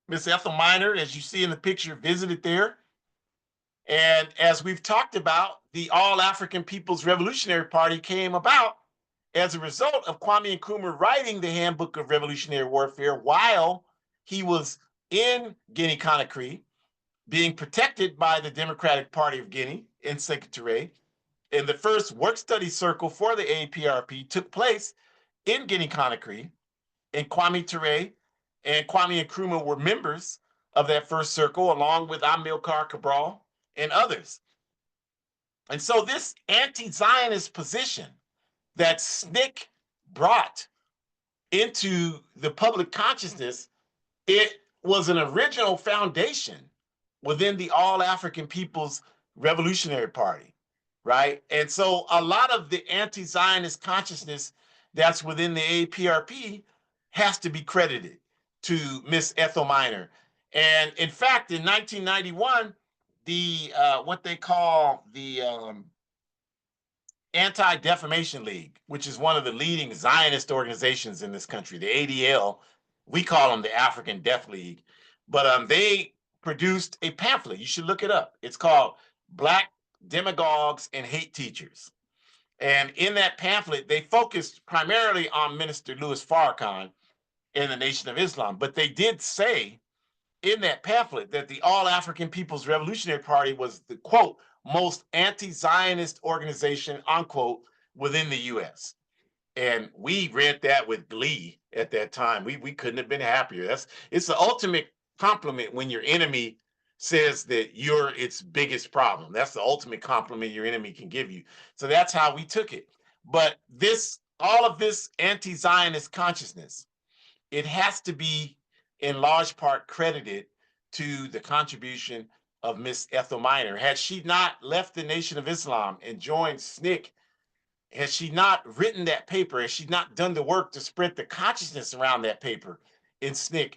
Miss Ethel Minor, as you see in the picture, visited there. And as we've talked about, the All-African People's Revolutionary Party came about as a result of Kwame Nkrumah writing the Handbook of Revolutionary Warfare while he was in Guinea-Conakry, being protected by the Democratic Party of Guinea in Secretary. And the first work study circle for the APRP took place in Guinea-Conakry, and Kwame Ture and Kwame Nkrumah were members of that first circle, along with Amilcar Cabral and others. And so this anti-Zionist position that SNCC brought into the public consciousness, it was an original foundation within the All-African People's Revolutionary Party, right? And so a lot of the anti-Zionist consciousness that's within the APRP has to be credited to Miss Ethel Minor. And in fact, in 1991, the what they call the Anti-Defamation League, which is one of the leading Zionist organizations in this country, the ADL, we call them the African Deaf League, but they produced a pamphlet. You should look it up. It's called demagogues, and hate teachers. And in that pamphlet, they focused primarily on Minister Louis Farrakhan and the Nation of Islam. But they did say in that pamphlet that the All African People's Revolutionary Party was the, quote, most anti-Zionist organization, unquote, within the U.S. And we read that with glee at that time. We couldn't have been happier. It's the ultimate compliment when your enemy says that you're its biggest problem. That's the ultimate compliment your enemy can give you. So that's how we took it. But all of this anti-Zionist consciousness, it has to be in large part credited to the contribution of Miss Ethel Minor. Had she not left the Nation of Islam and joined SNCC, had she not written that paper, had she not done the work to spread the consciousness around that paper in SNCC,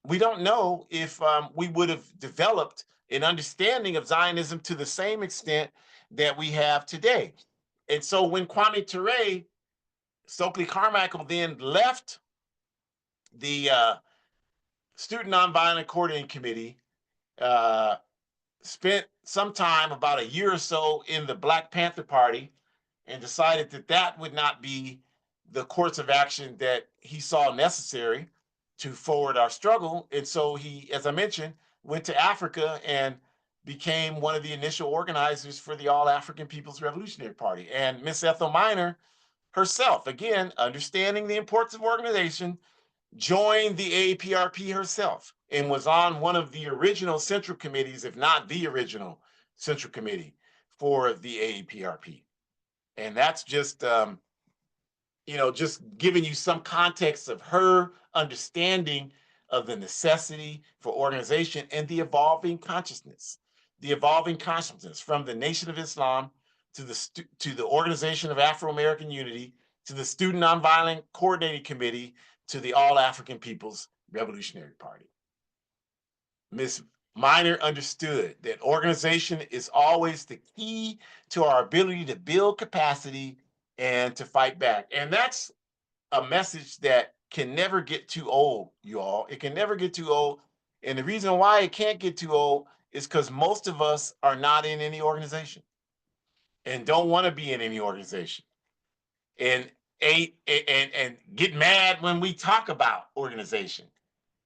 we don't know if we would have developed an understanding of Zionism to the same extent that we have today. And so when Kwame Ture, Stokely Carmichael then left the Student Nonviolent Coordinating Committee, spent some time, about a year or so, in the Black Panther Party, and decided that that would not be the course of action that he saw necessary to forward our struggle. And so he, as I mentioned, went to Africa and became one of the initial organizers for the All African People's Revolutionary Party. And Miss Ethel Minor herself, again, understanding the importance of organization, joined the AAPRP herself and was on one of the original central committees, if not the original central committee for the AAPRP. And that's just, just giving you some context of her understanding of the necessity for organization and the evolving consciousness from the Nation of Islam to the Organization of Afro-American Unity, to the Student Nonviolent Coordinating Committee, to the All African People's Revolutionary Party. Ms. Minor understood that organization is always the key to our ability to build capacity and to fight back. And that's a message that can never get too old, you all. It can never get too old. And the reason why it can't get too old is because most of us are not in any organization and don't want to be in any organization. And get mad when we talk about organization.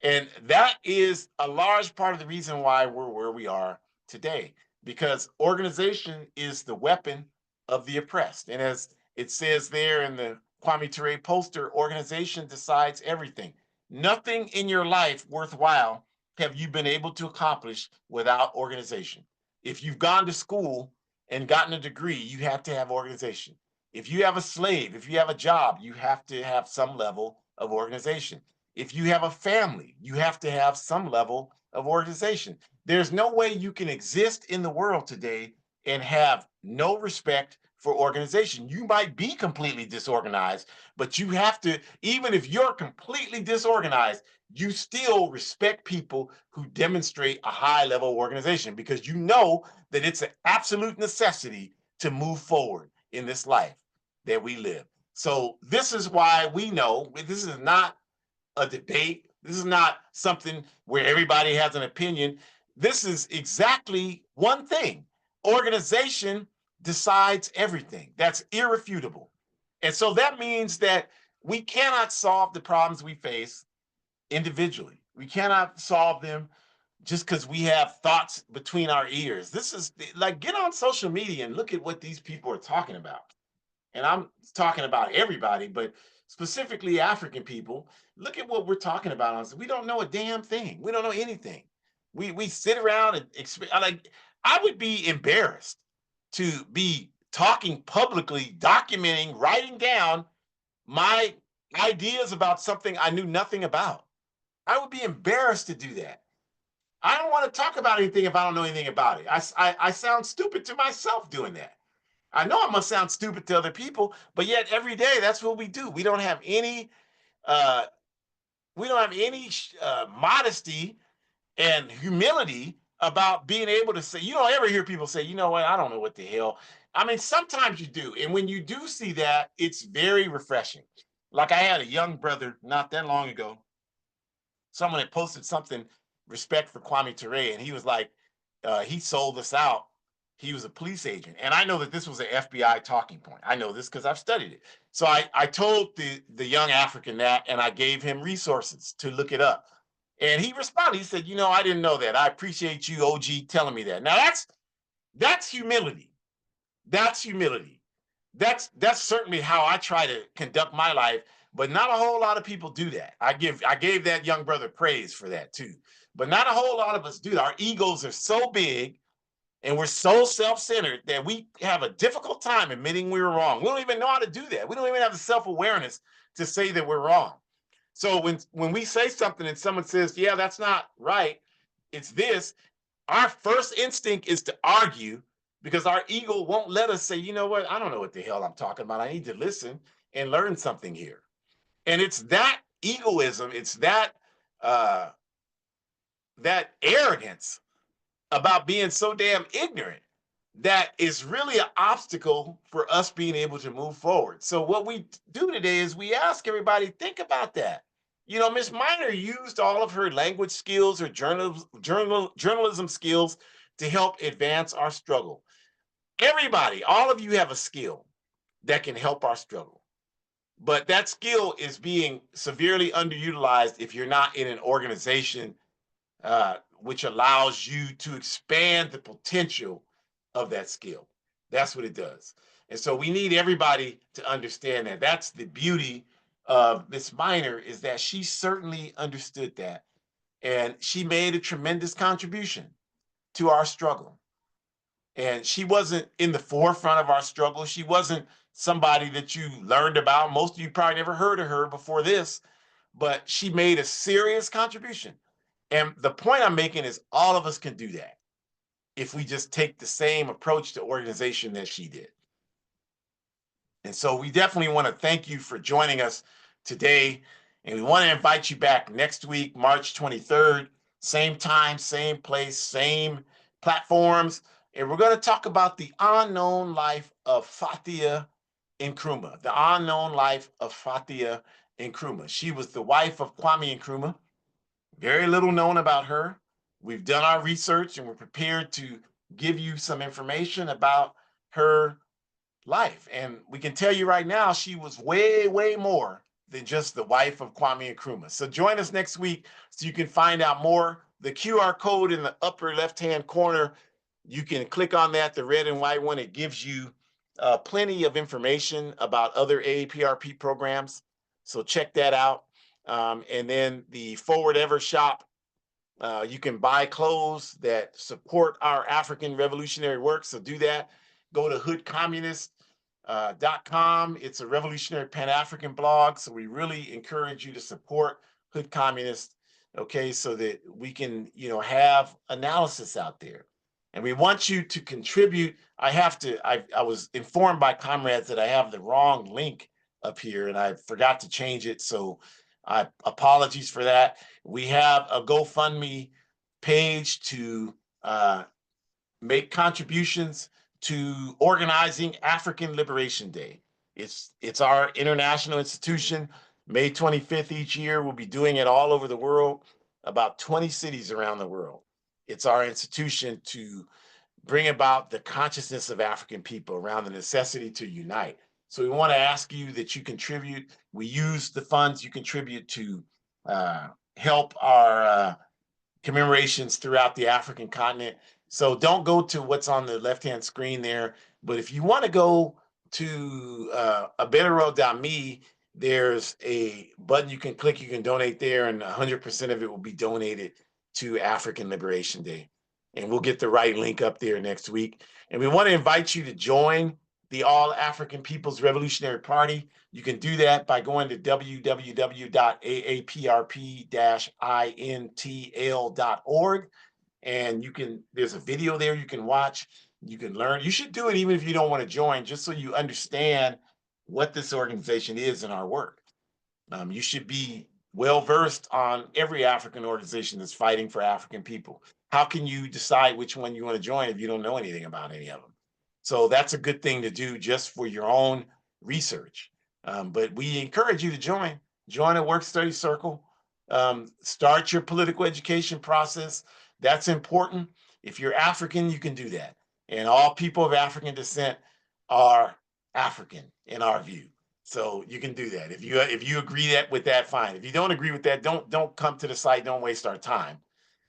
And that is a large part of the reason why we're where we are today, because organization is the weapon of the oppressed. And as it says there in the Kwame Ture poster, organization decides everything. Nothing in your life worthwhile have you been able to accomplish without organization. If you've gone to school and gotten a degree, you have to have organization. If you have a slave, if you have a job, you have to have some level of organization. If you have a family, you have to have some level of organization. There's no way you can exist in the world today and have no respect for organization. You might be completely disorganized, but you have to, even if you're completely disorganized, you still respect people who demonstrate a high level of organization, because you know that it's an absolute necessity to move forward in this life that we live. So this is why we know this is not a debate. This is not something where everybody has an opinion. This is exactly one thing. Organization decides everything. That's irrefutable. And so that means that we cannot solve the problems we face individually. We cannot solve them just because we have thoughts between our ears. This is like, get on social media and look at what these people are talking about. And I'm talking about everybody, but specifically African people. Look at what we're talking about. We don't know a damn thing. We don't know anything. We sit around and I would be embarrassed to be talking publicly, documenting, writing down my ideas about something I knew nothing about. I would be embarrassed to do that. I don't want to talk about anything if I don't know anything about it. I sound stupid to myself doing that. I know I must sound stupid to other people, but yet every day that's what we do. We don't have any modesty and humility about being able to say, you don't ever hear people say, you know what, I don't know what the hell. I mean, sometimes you do. And when you do see that, it's very refreshing. Like I had a young brother not that long ago, someone had posted something, respect for Kwame Ture, and he was like, he sold us out he was a police agent. And I know that this was an FBI talking point. I know this because I've studied it. So I told the young African that, and I gave him resources to look it up. And he responded. He said, I didn't know that. I appreciate you, OG, telling me that. Now that's humility. That's humility. That's certainly how I try to conduct my life, but not a whole lot of people do that. I gave that young brother praise for that too. But not a whole lot of us do that. Our egos are so big and we're so self-centered that we have a difficult time admitting we were wrong. We don't even know how to do that. We don't even have the self-awareness to say that we're wrong. So when we say something and someone says, yeah, that's not right, it's this, our first instinct is to argue because our ego won't let us say, you know what, I don't know what the hell I'm talking about. I need to listen and learn something here. And it's that egoism, it's uh, that arrogance about being so damn ignorant that is really an obstacle for us being able to move forward. So what we do today is we ask everybody, think about that. Miss Minor used all of her language skills, her journalism skills to help advance our struggle. Everybody, all of you have a skill that can help our struggle. But that skill is being severely underutilized if you're not in an organization which allows you to expand the potential of that skill. That's what it does. And so we need everybody to understand that. That's the beauty of Miss Minor, is that she certainly understood that. And she made a tremendous contribution to our struggle. And she wasn't in the forefront of our struggle. She wasn't somebody that you learned about. Most of you probably never heard of her before this, but she made a serious contribution. And the point I'm making is all of us can do that if we just take the same approach to organization that she did. And so we definitely want to thank you for joining us today. And we want to invite you back next week, March 23rd, same time, same place, same platforms. And we're going to talk about the unknown life of Fathia Nkrumah, the unknown life of Fathia Nkrumah. She was the wife of Kwame Nkrumah. Very little known about her. We've done our research and we're prepared to give you some information about her life. And we can tell you right now, she was way, way more than just the wife of Kwame Nkrumah. So join us next week so you can find out more. The QR code in the upper left-hand corner, you can click on that, the red and white one. It gives you plenty of information about other AAPRP programs. So check that out. And then the Forward Ever shop, you can buy clothes that support our African revolutionary work. So do that. Go to hoodcommunist.com. It's a revolutionary Pan-African blog. So we really encourage you to support Hood Communist, okay, so that we can, have analysis out there. And we want you to contribute. I was informed by comrades that I have the wrong link up here and I forgot to change it. So apologies for that. We have a GoFundMe page to make contributions to organizing African Liberation Day. It's our international institution. May 25th each year. We'll be doing it all over the world, about 20 cities around the world. It's our institution to bring about the consciousness of African people around the necessity to unite. So we want to ask you that you contribute. We use the funds you contribute to help our commemorations throughout the African continent. So don't go to what's on the left-hand screen there. But if you want to go to abettoroad.me, there's a button you can click, you can donate there, and 100% of it will be donated to African Liberation Day. And we'll get the right link up there next week. And we want to invite you to join the All African People's Revolutionary Party. You can do that by going to www.aaprp-intl.org. And there's a video there you can watch. You can learn. You should do it even if you don't want to join, just so you understand what this organization is and our work. You should be well-versed on every African organization that's fighting for African people. How can you decide which one you want to join if you don't know anything about any of them? So that's a good thing to do just for your own research. But we encourage you to join a work-study circle. Start your political education process. That's important. If you're African, you can do that. And all people of African descent are African in our view. So you can do that. If you agree with that, fine. If you don't agree with that, don't come to the site. Don't waste our time.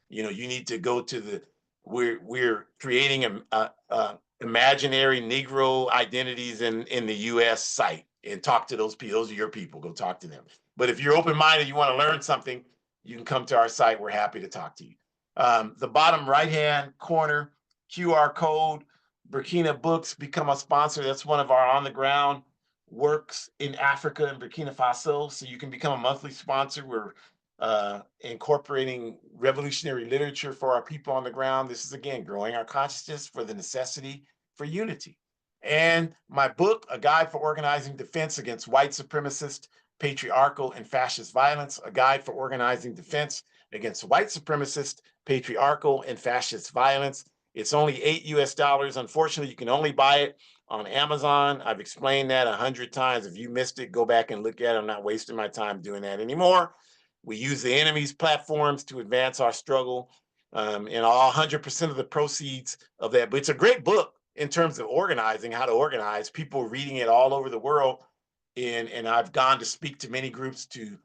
You know, you need to go to the. We're creating a imaginary Negro identities in the U.S. site and talk to those people. Those are your people. Go talk to them. But if you're open-minded, you want to learn something, you can come to our site. We're happy to talk to you. The bottom right-hand corner, QR code, Burkina Books, become a sponsor. That's one of our on-the-ground works in Africa and Burkina Faso. So you can become a monthly sponsor. We're incorporating revolutionary literature for our people on the ground. This is, again, growing our consciousness for the necessity for unity. And my book, A Guide for Organizing Defense Against White Supremacist, Patriarchal, and Fascist Violence, A Guide for Organizing Defense Against White Supremacist, Patriarchal, and Fascist Violence. It's only $8 US. Unfortunately, you can only buy it on Amazon. I've explained that 100 times. If you missed it, go back and look at it. I'm not wasting my time doing that anymore. We use the enemy's platforms to advance our struggle, and all 100% of the proceeds of that. But it's a great book in terms of organizing, how to organize. People reading it all over the world, and I've gone to speak to many groups to,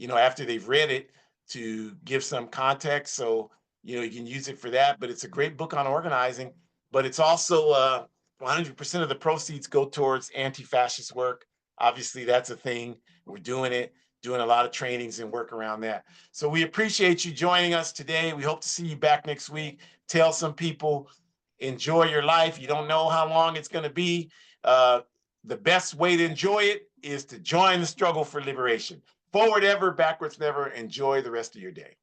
after they've read it, to give some context. So, you can use it for that. But it's a great book on organizing. But it's also 100% of the proceeds go towards anti-fascist work. Obviously, that's a thing. We're doing it. Doing a lot of trainings and work around that. So we appreciate you joining us today. We hope to see you back next week. Tell some people, enjoy your life. You don't know how long it's going to be. The best way to enjoy it is to join the struggle for liberation. Forward ever, backwards never. Enjoy the rest of your day.